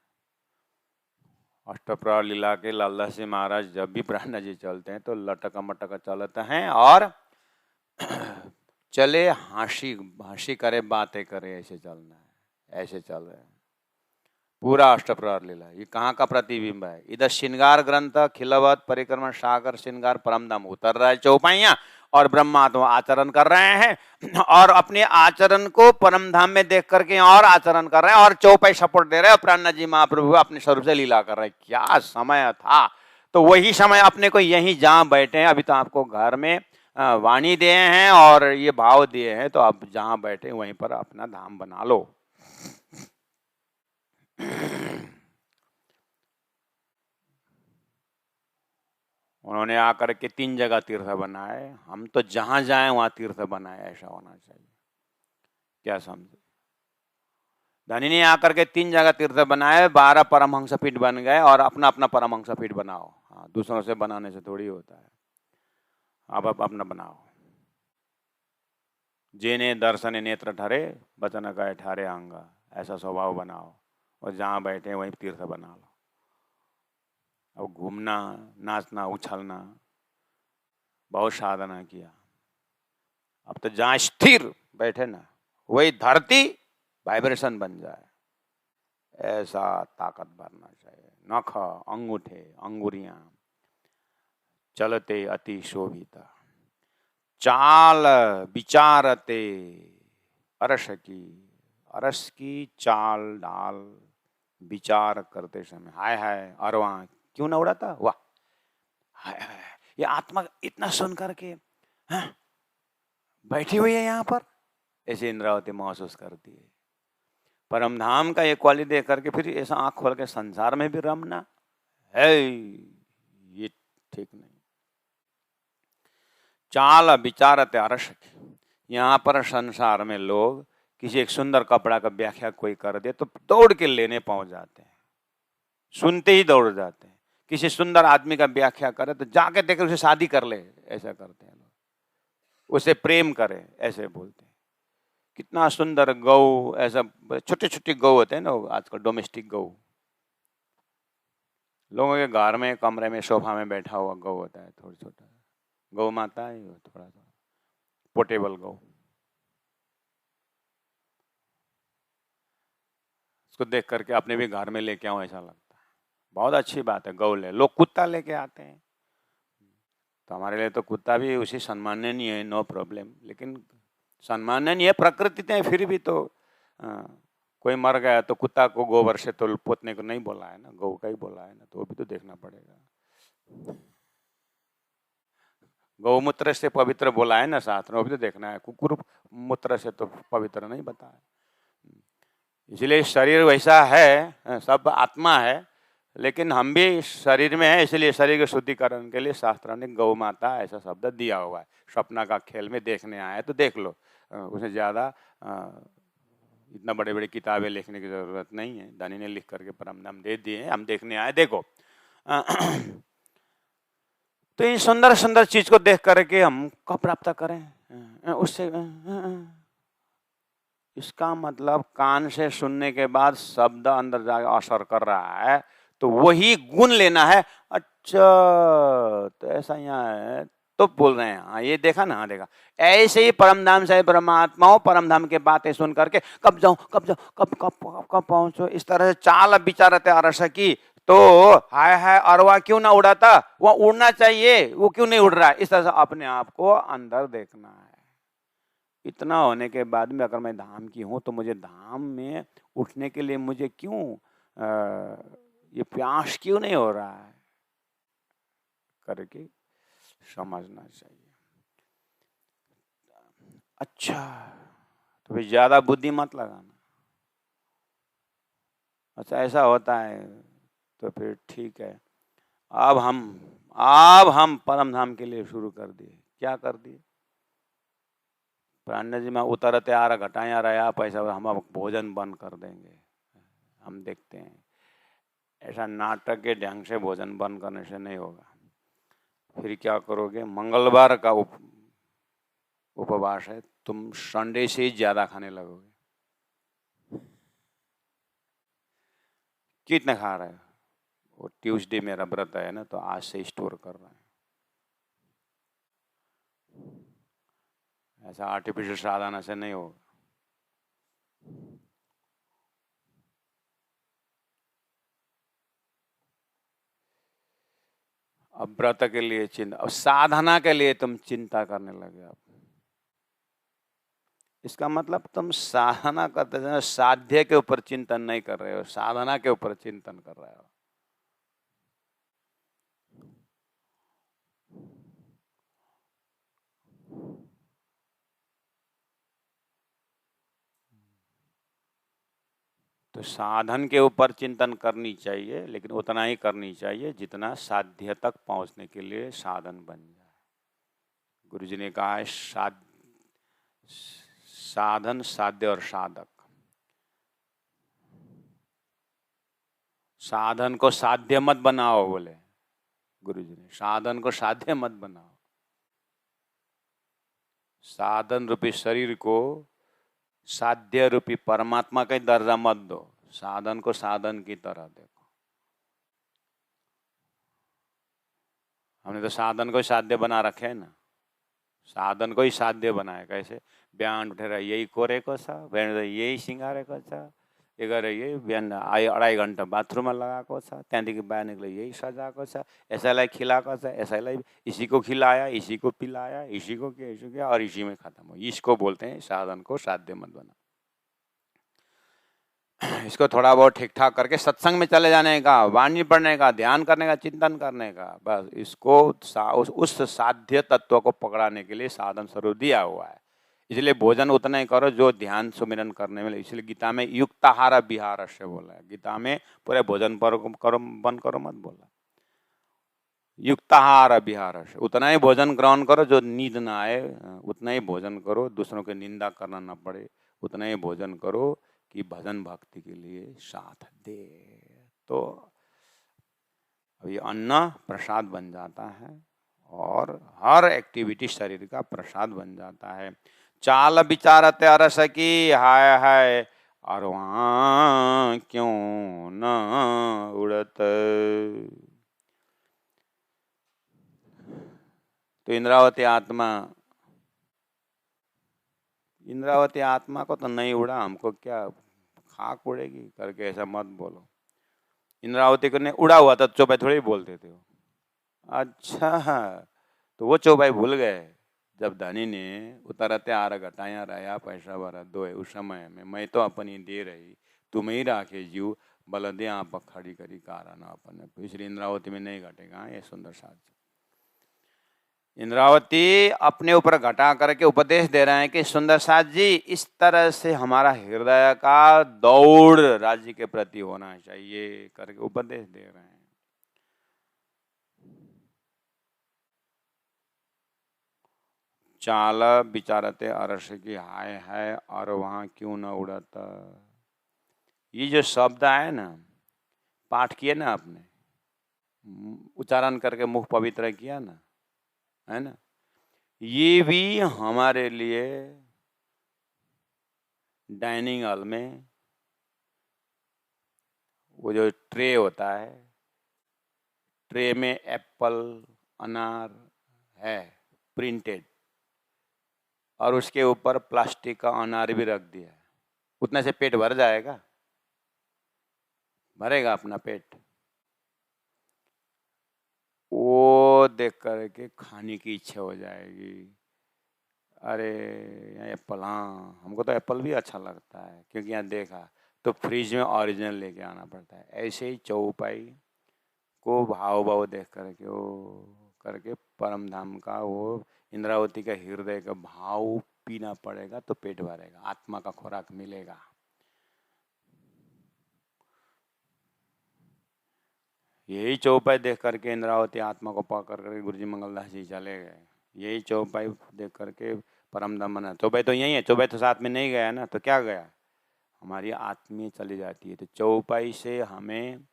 अष्टप्रहर लीला के लाला सिंह महाराज जब भी प्राण जी चलते हैं तो लटक मटक चलते हैं और चले हंसी करे बातें करे, ऐसे चलना है, ऐसे चल रहे हैं पूरा अष्टप्रहर लीला। ये कहाँ का प्रतिबिंब है? इधर श्रृंगार ग्रंथ खिलवत परिक्रमण सागर श्रृंगार परमधाम उतर रहा है चौपाइयां और ब्रह्मात्मा आचरण कर रहे हैं और अपने आचरण को परमधाम में देख करके और आचरण कर रहे हैं और चौपाई सपोर्ट दे रहे हैं। प्राण जी महाप्रभु अपने स्वरूप से लीला कर रहे हैं। क्या समय था! तो वही समय अपने को यहीं जहां बैठे हैं, अभी तो आपको घर में वाणी दिए हैं और ये भाव दिए हैं, तो आप जहां बैठे वहीं पर अपना धाम बना लो। उन्होंने आकर के 3 जगह तीर्थ बनाए, हम तो जहां जाएं वहां तीर्थ बनाए, ऐसा होना चाहिए। क्या समझे? धनी ने आकर के 3 जगह तीर्थ बनाए, 12 परमहंस पीठ बन गए और अपना अपना परमहंस पीठ बनाओ। हाँ, दूसरों से बनाने से थोड़ी होता है, आप अपना बनाओ। जेने दर्शन नेत्र ठहरे वचन गए ठारे अंगा, ऐसा स्वभाव बनाओ और जहां बैठे वहीं तीर्थ बना लो। अब घूमना, नाचना, उछलना बहुत साधना किया, अब तो जहां स्थिर बैठे ना वही धरती वाइब्रेशन बन जाए, ऐसा ताकत भरना चाहिए। नख, अंगूठे, अंगुरियां चलते अति शोभिता, चाल विचारते अरस की, अरस की चाल डाल विचार करते समय, हाय हाय अरवा क्यों न उड़ाता, वाह हाय हाय, ये आत्मा इतना सुन करके बैठी हुई है यहाँ पर, ऐसे इंद्रावती महसूस करती है। परमधाम का ये क्वालिटी देख करके फिर ऐसा आंख खोल के संसार में भी रमना है, ये ठीक नहीं। चाल विचारते अरस की, यहाँ पर संसार में लोग किसी एक सुंदर कपड़ा का व्याख्या कोई कर दे तो दौड़ के लेने पहुंच जाते हैं, सुनते ही दौड़ जाते हैं। किसी सुंदर आदमी का व्याख्या करे तो जाके देखे उसे शादी कर ले, ऐसा करते हैं लोग, उसे प्रेम करे, ऐसे बोलते हैं। कितना सुंदर गौ, ऐसा छोटे छोटे गौ होते हैं ना आजकल, डोमेस्टिक गौ, लोगों के घर में कमरे में सोफा में बैठा हुआ गौ होता है, थोड़ा छोटा गौ माता है, थोड़ा सा पोर्टेबल गौ। उसको देख करके अपने भी घर में लेके आऊं ऐसा लगता है, बहुत अच्छी बात है। गौ ले, लोग कुत्ता लेके आते हैं तो हमारे लिए तो कुत्ता भी उसी सम्माननीय नहीं है, नो प्रॉब्लम, लेकिन सम्माननीय नहीं है, प्रकृति है, फिर भी तो कोई मर गया तो कुत्ता को गोबर से तो पोतने को नहीं बोला है ना, गौ का ही बोला है ना, तो वो भी तो देखना पड़ेगा। गौमूत्र से पवित्र बोला है ना साथ में, वो भी तो देखना है, कुकुर मूत्र से तो पवित्र नहीं बताया। इसलिए शरीर वैसा है, सब आत्मा है, लेकिन हम भी शरीर में है, इसलिए शरीर के शुद्धिकरण के लिए शास्त्रों ने गौ माता ऐसा शब्द दिया हुआ है। स्वप्न का खेल में देखने आए तो देख लो, उसमें ज़्यादा इतना बड़े बड़े किताबें लिखने की ज़रूरत नहीं है। दानी ने लिख करके परम नाम दे दिए, हम देखने आए, देखो। तो ये सुंदर सुंदर चीज को देख करके हम कब प्राप्त करें उससे? इसका मतलब कान से सुनने के बाद शब्द अंदर जाकर असर कर रहा है, तो वही गुण लेना है। अच्छा, तो ऐसा यहाँ है तो बोल रहे हैं, हाँ ये देखा ना, हाँ देखा। ऐसे ही परम धाम से परमात्माओं परम धाम के बातें सुन करके कब जाऊं कब जाऊं कब कब कब कब पहुंचो, इस तरह से चाल विचारते अरस की, तो हाय हाय अरवा क्यों ना उड़ाता, वो उड़ना चाहिए, वो क्यों नहीं उड़ रहा है, इस तरह से अपने आप को अंदर देखना है। इतना होने के बाद में अगर मैं धाम की हूं तो मुझे धाम में उठने के लिए मुझे क्यों ये प्यास क्यों नहीं हो रहा है करके समझना चाहिए। अच्छा, तो फिर ज्यादा बुद्धि मत लगाना। अच्छा ऐसा होता है तो फिर ठीक है। अब हम परम धाम के लिए शुरू कर दिए। क्या कर दिए? प्राण जी में उतरते आ रहा, घटाएं आ रहा, पैसा हम भोजन बंद कर देंगे। हम देखते हैं ऐसा नाटक के ढंग से भोजन बंद करने से नहीं होगा। फिर क्या करोगे? मंगलवार का उपवास है, तुम संडे से ही ज्यादा खाने लगोगे। कितने खा रहे हो? वो ट्यूसडे मेरा व्रत है ना, तो आज से स्टोर कर रहे हैं। ऐसा आर्टिफिशियल साधना से नहीं होगा। अब व्रत के लिए चिंता, अब साधना के लिए तुम चिंता करने लगे। अब इसका मतलब तुम साधना करते हैं, साध्य के ऊपर चिंतन नहीं कर रहे हो, साधना के ऊपर चिंतन कर रहे हो। तो साधन के ऊपर चिंतन करनी चाहिए, लेकिन उतना ही करनी चाहिए जितना साध्य तक पहुंचने के लिए साधन बन जाए। गुरुजी ने कहा है साधन, साध्य और साधक। साधन को साध्य मत बनाओ, बोले गुरुजी ने, साधन को साध्य मत बनाओ। साधन रूपी शरीर को साध्य रूपी परमात्मा का दर्जा मत दो, साधन को साधन की तरह देखो। हमने तो साधन को ही साध्य बना रखे है ना, साधन को ही साध्य बनाए। कैसे? बिहान उठेर यही कोरेको छ, बिहान यही सिँगारेको छ, ये गरेर यही बिहान 2.5 घन्टा बाथरूममा लगाएको छ, त्यहाँदेखि बाहिर निक्ले यही सजाएको छ, यसैलाई खिलाएको छ, यसैलाई इसी को खिलाया, इसी को पिलाया, इसी को किया और इसी में खत्म हो। इसको बोलते हैं साधन को साध्य मत बना। इसको थोड़ा बहुत ठीक ठाक करके सत्संग में चले जाने का, वाणी पढ़ने का, ध्यान करने का, चिंतन करने का, बस इसको उस साध्य तत्व को पकड़ाने के लिए साधन स्वरूप दिया हुआ है। इसलिए भोजन उतना ही करो जो ध्यान सुमिरन करने में। इसलिए गीता में युक्ताहार विहार से बोला है। गीता में पूरे भोजन पर करो, बंद करो मत बोला। युक्ताहार विहार से उतना ही भोजन ग्रहण करो जो नींद ना आए, उतना ही भोजन करो, दूसरों की निंदा करना ना पड़े, उतना ही भोजन करो कि भजन भक्ति के लिए साथ दे। तो ये अन्न प्रसाद बन जाता है और हर एक्टिविटी शरीर का प्रसाद बन जाता है। चाल विचारते अरस की, हाय हाय अरवा क्यों न उड़त। तो इंद्रावती आत्मा को तो नहीं उड़ा, हमको क्या खाक उड़ेगी करके ऐसा मत बोलो। इंद्रावती को ने उड़ा हुआ था, चुप है थोड़ी बोलते थे। अच्छा, तो वो चौपाई भूल गए। जब धनी ने उतरते आर घटाया रहा पैसा भरा दो है, उस समय में मैं तो अपनी दे रही तुम्हें ही राखे जीव बलदे आप खड़ी करी कारण अपन। इसलिए इंद्रावती में नहीं घटेगा ये सुंदर साज। इंद्रावती अपने ऊपर घटा करके उपदेश दे रहे हैं कि सुंदर साज जी, इस तरह से हमारा हृदय का दौड़ राज्य के प्रति होना चाहिए करके उपदेश दे रहे हैं। चाल विचारते अरस की हाय है और वहां क्यों न उड़ता। ये जो शब्द आए ना, पाठ किए ना आपने, उच्चारण करके मुख पवित्र किया ना, है ना, ये भी हमारे लिए डाइनिंग हॉल में वो जो ट्रे होता है, ट्रे में एप्पल अनार है प्रिंटेड और उसके ऊपर प्लास्टिक का अनार भी रख दिया है, उतने से पेट भर जाएगा? भरेगा अपना पेट? वो देख करके खाने की इच्छा हो जाएगी। अरे एप्पल, हाँ हमको तो एप्पल भी अच्छा लगता है क्योंकि यहाँ देखा तो फ्रिज में ओरिजिनल लेके आना पड़ता है। ऐसे ही चौपाई को भाव भाव देख करके वो करके परम धाम का वो इंद्रावती का हृदय का भाव पीना पड़ेगा तो पेट भरेगा, आत्मा का खुराक मिलेगा। यही चौपाई देख करके इंद्रावती आत्मा को पकड़ करके गुरुजी मंगलदास जी चले गए। यही चौपाई देख करके परम धाम बना। चौपाई तो यही है, चौपाई तो साथ में नहीं गया ना, तो क्या गया? हमारी आत्मीय चली जाती है। तो चौपाई से हमें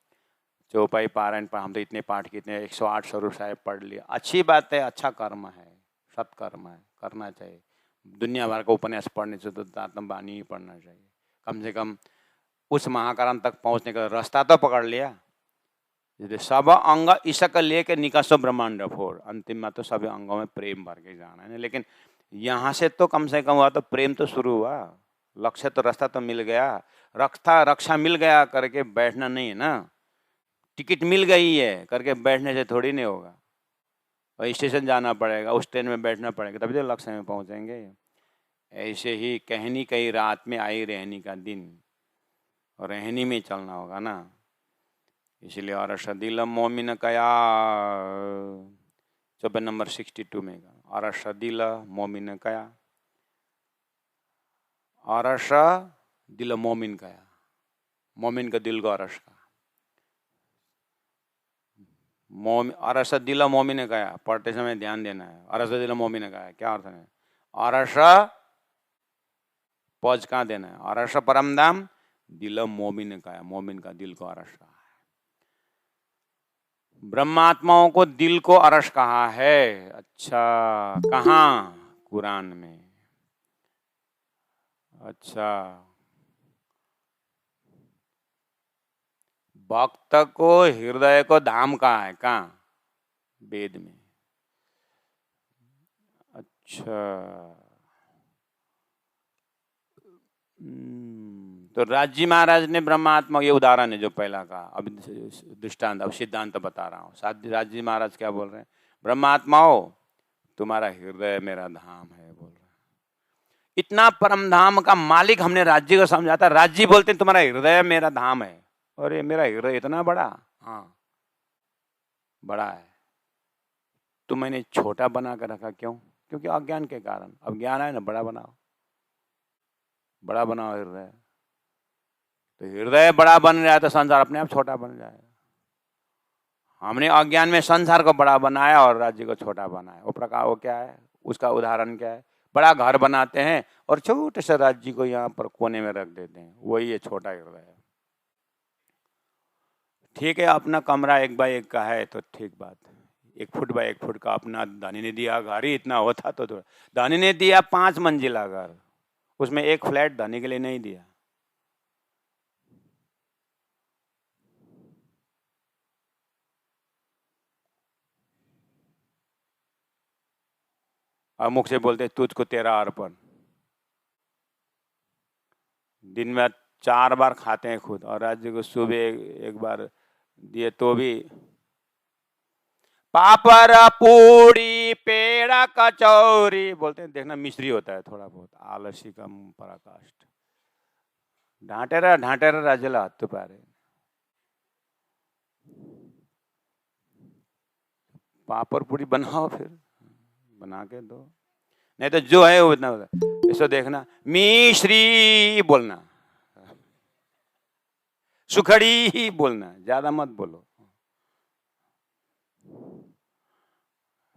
चौपाई पारायण पर हम तो इतने पाठ किए, इतने 108 स्वरूप साहिब पढ़ लिया, अच्छी बात है, अच्छा कर्म है, सत्कर्म है, करना चाहिए। दुनिया भर का उपन्यास पढ़ने से तो आत्म बानी ही पढ़ना चाहिए। कम से कम उस महाकारण तक पहुंचने का रास्ता तो पकड़ लिया। सब अंग इसक लेके निकासो ब्रह्मांड फोड़, अंतिम में तो सभी अंगों में प्रेम भर के जाना है। लेकिन यहाँ से तो कम से कम हुआ तो प्रेम तो शुरू हुआ, लक्ष्य तो रास्ता तो मिल गया। रक्षा मिल गया करके बैठना नहीं है ना, टिकट मिल गई है करके बैठने से थोड़ी नहीं होगा। और स्टेशन जाना पड़ेगा, उस ट्रेन में बैठना पड़ेगा, तभी तो लक्ष्य में पहुंचेंगे। ऐसे ही कहनी कई रात में आई रहनी का दिन, और रहनी में चलना होगा ना। इसलिए अरश दिल मोमिन कया, चौपाई नंबर 62 में का अरश दिल मोमिन कया, अरश दिल मोमिन कया, मोमिन का दिल को अरश का, अरस दिल मोमिन ने कहा, पढ़ते समय ध्यान देना है। अरस दिल मोमिन ने कहा, क्या अर्थ है? अरस पौज कहाँ देना है? अरस परम धाम, दिल मोमिन ने कहा, मोमिन का दिल को अरस कहा है। ब्रह्मात्माओं को दिल को अरस कहा है। अच्छा, कहाँ? कुरान में। अच्छा, भक्त को हृदय को धाम कहा है, कहाँ? वेद में। अच्छा, तो राजी महाराज ने ब्रह्मात्मा, ये उदाहरण है जो पहला का, अब दृष्टांत, अब सिद्धांत बता रहा हूँ। राजी महाराज क्या बोल रहे हैं? ब्रह्मात्माओं, तुम्हारा हृदय मेरा धाम है बोल रहे हैं। इतना परम धाम का मालिक हमने राज्य को समझाता, राज्य बोलते हैं तुम्हारा हृदय मेरा धाम है। और ये मेरा हृदय इतना बड़ा? हाँ बड़ा है। तो मैंने छोटा बना कर रखा, क्यों? क्योंकि अज्ञान के कारण। अब ज्ञान है ना, बड़ा बनाओ, बड़ा बनाओ हृदय। तो हृदय बड़ा बन रहा है तो संसार अपने आप छोटा बन जाएगा। हमने अज्ञान में संसार को बड़ा बनाया और राज्य को छोटा बनाया। वो प्रकार, वो क्या है, उसका उदाहरण क्या है? बड़ा घर बनाते हैं और छोटे से राज्य को यहाँ पर कोने में रख देते हैं, वही है छोटा हृदय। ठीक है, अपना कमरा 1 बाय 1 का है तो ठीक बात है, 1 फुट बाय 1 फुट का अपना धनी ने दिया घर ही इतना होता तो धनी ने दिया 5 मंजिला घर, उसमें 1 फ्लैट धनी के लिए नहीं दिया। और मुख से बोलते तुझको तेरा अर्पण। दिन में 4 बार खाते हैं खुद, और राज्य को सुबह 1 बार दिए तो भी पापड़ पूड़ी पेड़ा कचौरी बोलते हैं। देखना मिश्री होता है थोड़ा बहुत, आलसी का पराकाष्ठ। ढांटेरा राजला हाथ तो पारे। पापड़ पूड़ी बनाओ, फिर बना के दो, नहीं तो जो है वो इतना होता। इसको देखना, मिश्री बोलना, सुखड़ी ही बोलना, ज्यादा मत बोलो।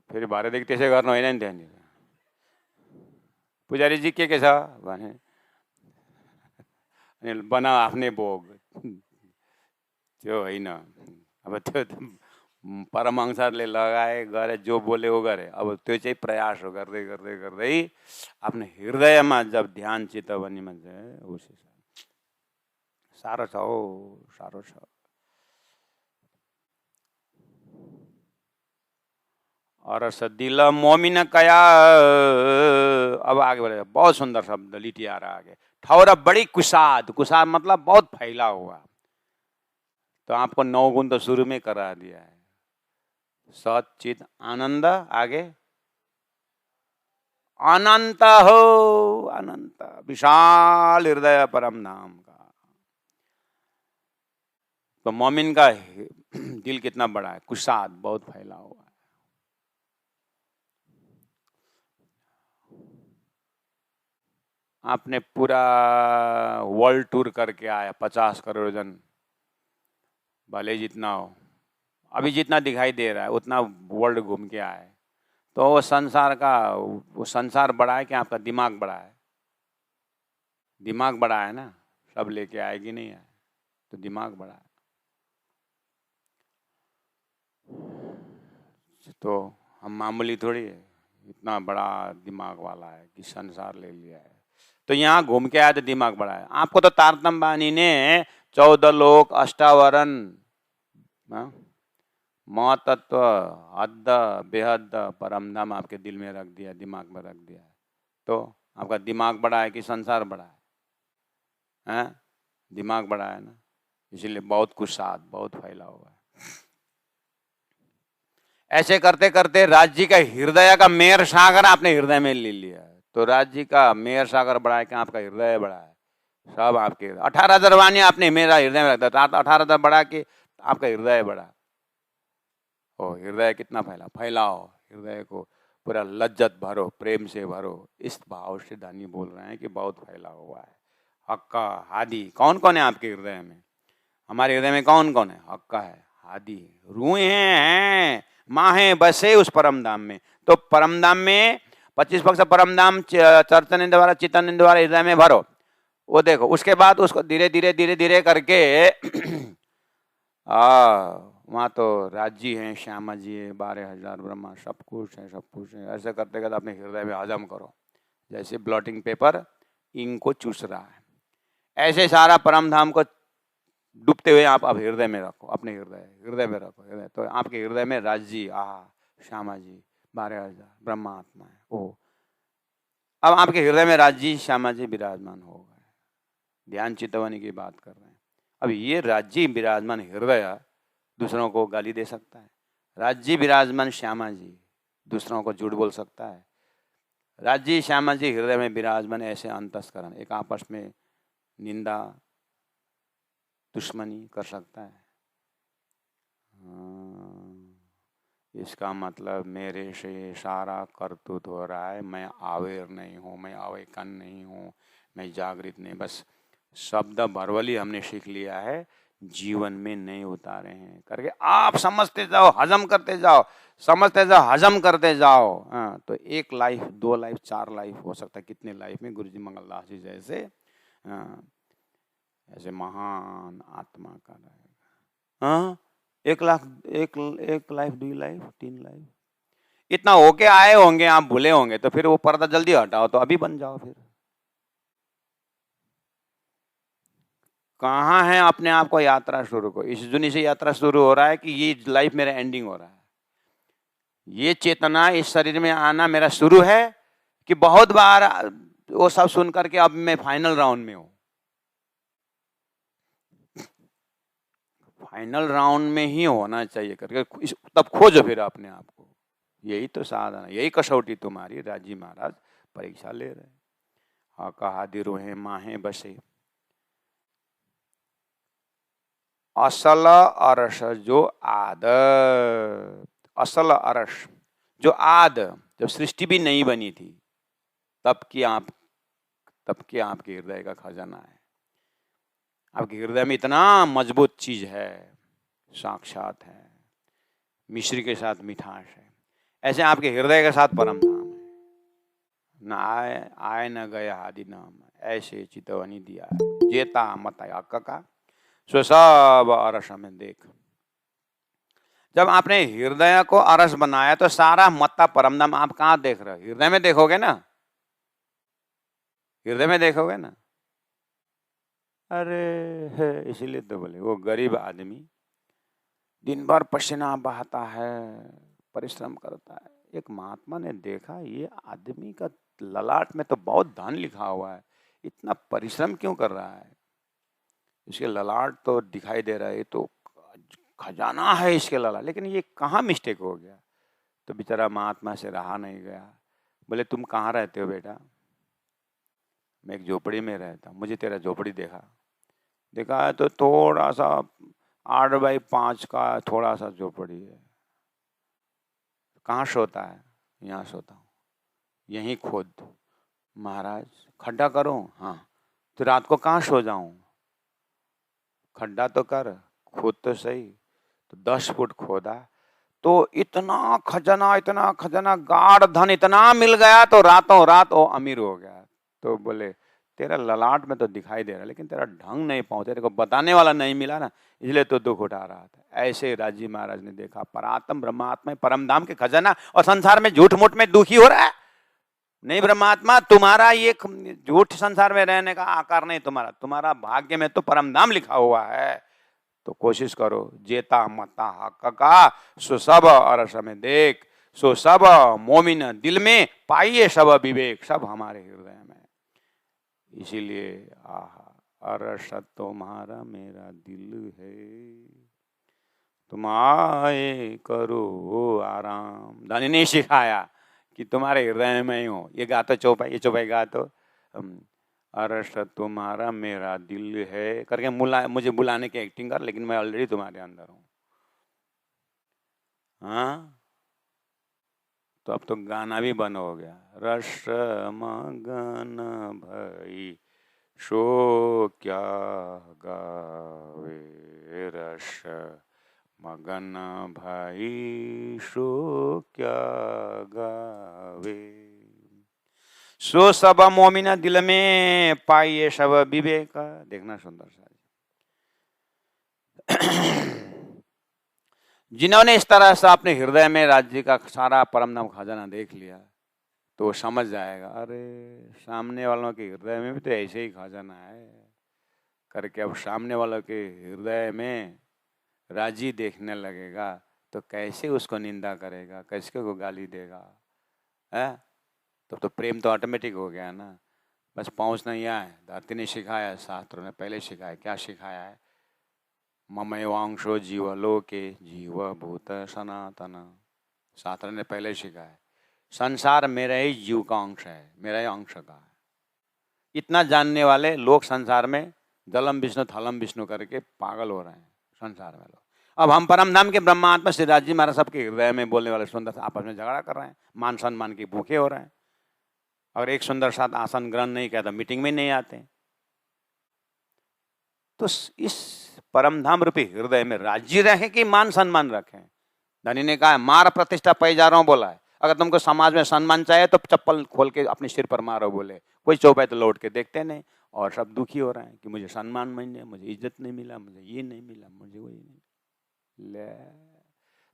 फिर बारे देखते से गर्नु होइन नि त्यहाँनिर। पुजारी जी के छ भने अनि बना आफ्नै भोग, त्यो होइन। अब त्यो परमहंसहरूले लगाए गरे, जो बोले वो गरे। अब त्यो चाहिँ प्रयास हो, गर्दै गर्दै गर्दै आफ्नो हृदयमा जब ध्यान चितवनीमा चाहिँ उसी साह्रो छ हो, साह्रो छ। अरस दिल मोमिन कया। अब आगे बढ़े, बहुत सुंदर शब्द लिटी आ रहा आगे। ठौर बड़ी कुसाद, कुसाद मतलब बहुत फैला हुआ। तो आपको 9 गुण तो शुरू में करा दिया है। सत चित आनंद, आगे अनंत हो, अनंत विशाल हृदय परम धाम का। तो मोमिन का दिल कितना बड़ा है, कुसाद बहुत फैला हुआ है। आपने पूरा वर्ल्ड टूर करके आया, 50 करोड़ जन, भले जितना हो, अभी जितना दिखाई दे रहा है उतना वर्ल्ड घूम के आए। तो वो संसार का, वो संसार बड़ा है कि आपका दिमाग बड़ा है? दिमाग बड़ा है ना, सब लेके आएगी नहीं आए, तो दिमाग बड़ा है। तो हम मामूली थोड़ी है, इतना बड़ा दिमाग वाला है कि संसार ले लिया है। तो यहाँ घूम के आया तो दिमाग बड़ा है। आपको तो तारतम बानी ने 14 लोक, अष्टावरण, महतत्व, हद, बेहद, परमधाम आपके दिल में रख दिया, दिमाग में रख दिया है। तो आपका दिमाग बड़ा है कि संसार बड़ा है? हैं? दिमाग बड़ा है ना, इसलिए बहुत कुसाद, बहुत फैला हुआ है। ऐसे करते करते राज्य का हृदय का मेयर सागर आपने हृदय में ले लिया। तो राज्य का मेयर सागर बड़ा है कि आपका हृदय बड़ा है? सब आपके 18,000 वाणी आपने मेरा हृदय में रख दिया, तो 18,000 बड़ा कि आपका हृदय बड़ा। ओ हृदय कितना फैला, फैलाओ हृदय को, पूरा लज्जत भरो, प्रेम से भरो। इस भाव से दानी बोल रहे हैं कि बहुत फैला हुआ है। हक्का हादी, कौन कौन है आपके हृदय में? हमारे हृदय में कौन कौन है? हक्का है, हादी, रूहें हैं, माहे बसे उस परम धाम में। तो परम धाम में 25 पक्ष परम धाम चर्चन द्वारा, चितन द्वारा हृदय में भरो। वो देखो, उसके बाद उसको धीरे धीरे धीरे धीरे करके वहाँ तो राज्य है, श्यामा जी है, 12,000 ब्रह्मा, सब कुछ है, सब कुछ है। ऐसे करते करते अपने हृदय में हजम करो, जैसे ब्लॉटिंग पेपर इंक को चूस रहा है, ऐसे सारा परम धाम को डूबते हुए आप अब हृदय में रखो, अपने हृदय में रखो। हृदय तो आपके हृदय में राज्य, श्यामा जी, 12,000 ब्रह्मा आत्मा है। ओ अब आपके हृदय में राज्य श्यामा जी विराजमान हो गए। ध्यान चितवनी की बात कर रहे हैं। अब ये राज्य विराजमान हृदय दूसरों को गाली दे सकता है? राज्य विराजमान श्यामा जी दूसरों को झूठ बोल सकता है? राज्य श्यामा जी हृदय में विराजमान ऐसे अंतस्करण एक आपस में निंदा दुश्मनी कर सकता है? इसका मतलब मेरे से सारा करतूत हो रहा है, मैं अवेयर नहीं हूँ, मैं अवेकन नहीं हूँ, मैं जागृत नहीं। बस शब्द भरवली हमने सीख लिया है, जीवन में नहीं उतारे हैं करके आप समझते जाओ, हजम करते जाओ, समझते जाओ, हजम करते जाओ। तो 1 लाइफ, 2 लाइफ, 4 लाइफ हो सकता है, कितने लाइफ में गुरुजी मंगलदास जी जैसे ऐसे महान आत्मा का रहेगा। 1 लाख, 1 लाइफ, 2 लाइफ, 3 लाइफ, इतना होके आए होंगे, आप भूले होंगे। तो फिर वो पर्दा जल्दी हटाओ, तो अभी बन जाओ। फिर कहाँ है अपने आप को यात्रा शुरू को? इस दुनिया से यात्रा शुरू हो रहा है कि ये लाइफ मेरा एंडिंग हो रहा है? ये चेतना इस शरीर में आना मेरा शुरू है कि बहुत बार वो सब सुन करके अब मैं फाइनल राउंड में हूं? फाइनल राउंड में ही होना चाहिए करके तब खोजो फिर अपने आप को। यही तो साधना, यही कसौटी तुम्हारी। राजी महाराज परीक्षा ले रहे। हाँ कहा दिरोहे माहे बसे, असल अरस जो आद, असल अरस जो आद, जब सृष्टि भी नहीं बनी थी तब की आपके हृदय का खजाना है। आपके हृदय में इतना मजबूत चीज है, साक्षात है, मिश्री के साथ मिठास है। ऐसे आपके हृदय के साथ परम धाम है। न आए न गया आदि नाम, ऐसे चितवनी दिया है। जेता मता अक्का का सो सब अरस में देख। जब आपने हृदय को अरस बनाया तो सारा मत्ता परम धाम आप कहाँ देख रहे हो? हृदय में देखोगे ना, हृदय में देखोगे ना। अरे इसीलिए तो बोले वो गरीब आदमी दिन भर पसीना बहाता है, परिश्रम करता है। एक महात्मा ने देखा ये आदमी का ललाट में तो बहुत धन लिखा हुआ है, इतना परिश्रम क्यों कर रहा है? इसके ललाट तो दिखाई दे रहा है, ये तो खजाना है इसके ललाट, लेकिन ये कहाँ मिस्टेक हो गया? तो बेचारा महात्मा से रहा नहीं गया। बोले तुम कहाँ रहते हो बेटा? मैं एक झोपड़ी में रहता। मुझे तेरा झोपड़ी देखा है तो थोड़ा सा 8x5 का थोड़ा सा झोपड़ी है। कहाँ सोता है? यहाँ सोता हूँ। यहीं खोद। महाराज खड्डा करो? हाँ। तो रात को कहाँ सो जाऊं? खड्डा तो कर, खोद तो सही। तो 10 फुट खोदा तो इतना खजाना गाढ़ धन इतना मिल गया तो रातों रात वो अमीर हो गया। तो बोले तेरा ललाट में तो दिखाई दे रहा, लेकिन तेरा ढंग नहीं पहुंचे, तेरे को बताने वाला नहीं मिला ना, इसलिए तो दुख उठा रहा था। ऐसे राजी महाराज ने देखा परात्म ब्रह्मात्मा परम धाम के खजाना, और संसार में झूठ मूठ में दुखी हो रहा है। नहीं ब्रह्मात्मा, तुम्हारा ये झूठ संसार में रहने का आकार नहीं, तुम्हारा भाग्य में तो परम धाम लिखा हुआ है। तो कोशिश करो। जेता मता हक का सो सब अरस में देख, सो सब मोमिन दिल में पाइए सब विवेक, सब हमारे हृदय में। इसीलिए अरस तुम्हारा मेरा दिल है, तुम आए करो आराम। धनी ने सिखाया कि तुम्हारे हृदय में ही हो। ये गा तो चौपाई, ये चौपाई गा तो अरस तुम्हारा मेरा दिल है करके मुझे बुलाने की एक्टिंग कर, लेकिन मैं ऑलरेडी तुम्हारे अंदर हूं। हाँ तो अब तो गाना भी बंद हो गया। रस मगन भई सो क्या गावे, रस मगन भाई सो क्या गावे, सो सब मोमिना दिल में पाइए सब विवेक। देखना सुंदर सा। जिन्होंने इस तरह से अपने हृदय में राज्य का सारा परम धाम खजाना देख लिया तो वो समझ जाएगा, अरे सामने वालों के हृदय में भी तो ऐसे ही खजाना है करके। अब सामने वालों के हृदय में राजी देखने लगेगा तो कैसे उसको निंदा करेगा, कैसे को गाली देगा? है तो प्रेम तो ऑटोमेटिक हो गया ना। बस पहुंचना यहाँ है। धरती ने सिखाया, शास्त्रों ने पहले सिखाया। क्या सिखाया है? ममैवांशो जीवलोके जीवभूत सनातन। शास्त्र ने पहले सिखाया संसार मेरा ही जीव का अंश है, मेरा ही अंश का है। इतना जानने वाले लोग संसार में जलम विष्णु थलम विष्णु करके पागल हो रहे हैं संसार में लोग। अब हम परम धाम के ब्रह्मात्मा श्री राज जी महाराज सबके हृदय में बोलने वाले सुंदर से आपस में झगड़ा कर रहे हैं, मान सम्मान के भूखे हो रहे हैं। और एक सुंदर साथ आसन ग्रहण नहीं किया तो मीटिंग में नहीं आते। तो इस परम धाम रूपी हृदय में राज्य रहे कि मान सम्मान रखें। धनी ने कहा मार प्रतिष्ठा पैजारों बोला है। अगर तुमको समाज में सम्मान चाहिए तो चप्पल खोल के अपने सिर पर मारो बोले। कोई चौपाई तो लौट के देखते नहीं और सब दुखी हो रहे हैं कि मुझे सम्मान मिले, मुझे इज्जत नहीं मिला, मुझे ये नहीं मिला, मुझे वही नहीं। ले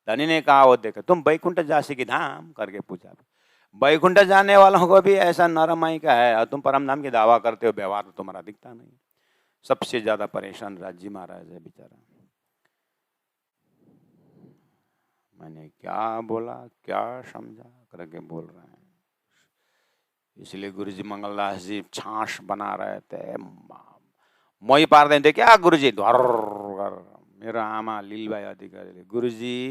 धनी ने कहा वो देखो तुम बैकुंठ जासी की धाम करके पूछा। बैकुंठ जाने वालों को भी ऐसा नरमाई का है और तुम परम धाम की दावा करते हो, व्यवहार तो तुम्हारा दिखता नहीं। सबसे ज्यादा परेशान राजी महाराज है बेचारा। मैंने क्या बोला, क्या समझा करके बोल रहे हैं। इसलिए गुरुजी मंगलदास जी छाछ बना रहे थे, मोई पार देते क्या गुरुजी, मेरो आमा लीलबाई अधिकारीले गुरुजी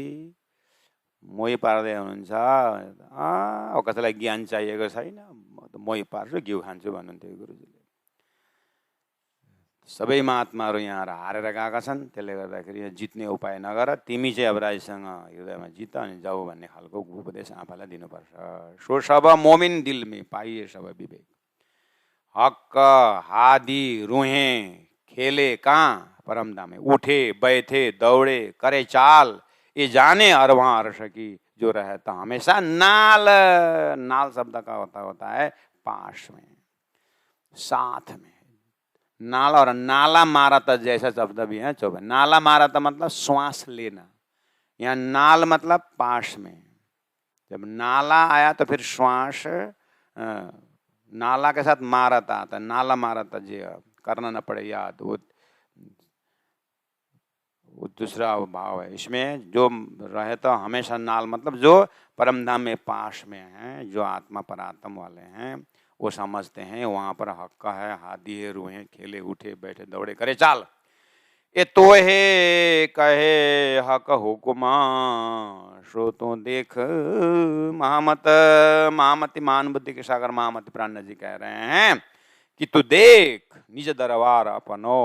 मोही पार्दै हुनुहुन्छ, कसैलाई ज्ञान चाहिएको छैन, म त मोही पार्छु घिउ खान्छु भन्नुहुन्थ्यो गुरुजीले। सबै महात्माहरू यहाँ हारेर गएका छन्, त्यसले गर्दाखेरि यहाँ जित्ने उपाय नगर, तिमी चाहिँ अब राईसँग हृदयमा जित अनि जाऊ भन्ने खालको उपदेश आफूलाई दिनुपर्छ। सो सब मोमिन दिल में पाइए सब विवेक, हक हादी रूहे खेले कहाँ परमधाम में, उठे बैठे दौड़े करे चाल, ये जाने अरवां अर्श की जो रहता हमेशा नाल। नाल शब्द का होता है पास में, साथ में। नाल और नाला मारता जैसा शब्द भी है चौबे। नाला मारता मतलब श्वास लेना, यहाँ नाल मतलब पास में। जब नाला आया तो फिर श्वास नाला के साथ मारता आता, नाला मारता जी करना न पड़े याद, वो दूसरा भाव है। इसमें जो रहे तो हमेशा नाल मतलब जो परमधाम में पास में है, जो आत्मा परात्म वाले हैं वो समझते हैं वहां पर हक है, हादी है, रूहे खेले उठे बैठे दौड़े करे चाल। ये तो है कहे हक हुकुमा, सो तो देख महामत। महामति मान बुद्धि के सागर महामति प्राण जी कह रहे हैं कि तू देख निज दरबार अपनो।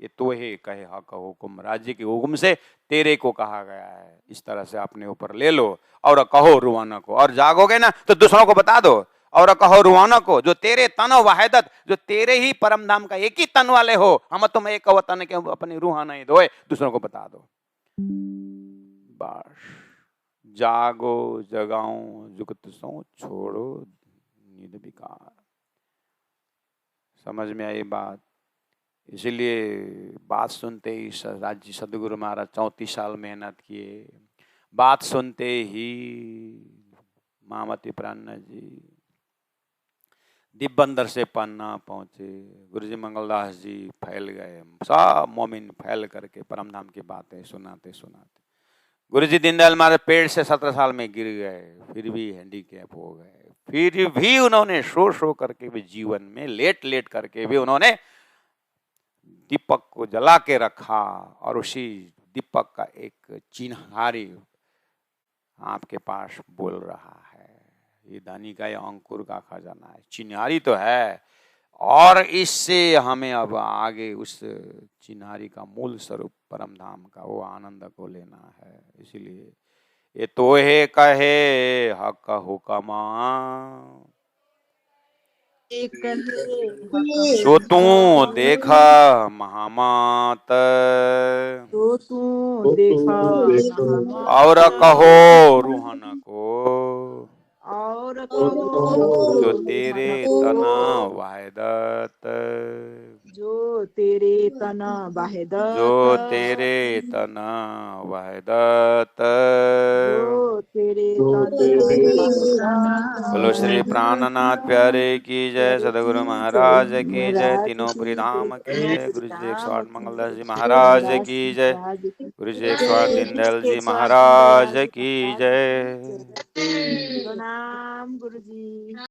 ये तो है कहे हक हुकुम, राज्य के हुकुम से तेरे को कहा गया है, इस तरह से अपने ऊपर ले लो और कहो रुआना को, और जागोगे ना तो दूसरों को बता दो, और कहो रुआना को जो तेरे तन वाहिदत, जो तेरे ही परम धाम का एक ही तन वाले हो, हम तुम एक तन के अपनी रूहाना ही धोए, दूसरों को बता दो। बस जागो जगाओ जुगत सो छोड़ो नींद विकार। समझ में आई बात? इसीलिए बात सुनते ही राज्य सदगुरु महाराज 34 साल मेहनत किए। बात सुनते ही महामति प्राणनाथ जी दिब्बंदर से पन्ना पहुंचे, गुरुजी मंगलदास जी फैल गए, सब मोमिन फैल करके परमधाम की बातें सुनाते सुनाते। गुरुजी दीनदयाल महाराज पेड़ से 17 साल में गिर गए, फिर भी हैंडीकैप हो गए, फिर भी उन्होंने सो करके भी जीवन में लेट लेट करके भी उन्होंने दीपक को जला के रखा, और उसी दीपक का एक चिन्हारी आपके पास बोल रहा है। ये दानी का या अंकुर का खजाना है, चिन्हारी तो है, और इससे हमें अब आगे उस चिन्हारी का मूल स्वरूप परमधाम का वो आनंद को लेना है। इसीलिए ये तो है कहे हक हुकमा, सो तू देखा महामात, तो तू देखा और कहो रूहाना को, और कहो जो तेरे तना वाहिदत, जो तेरे तना वाहिदत, जो तेरे तना वाहिदत, जो तेरे तना। बोलो श्री प्राणनाथ प्यारे की जय, सदगुरु महाराज की जय, तीनों पुरी धाम की जय, गुरु जी 108 मंगलदास जी महाराज की जय, गुरु जी 108 दीनदयाल जी महाराज की जय। प्रणाम गुरु जी।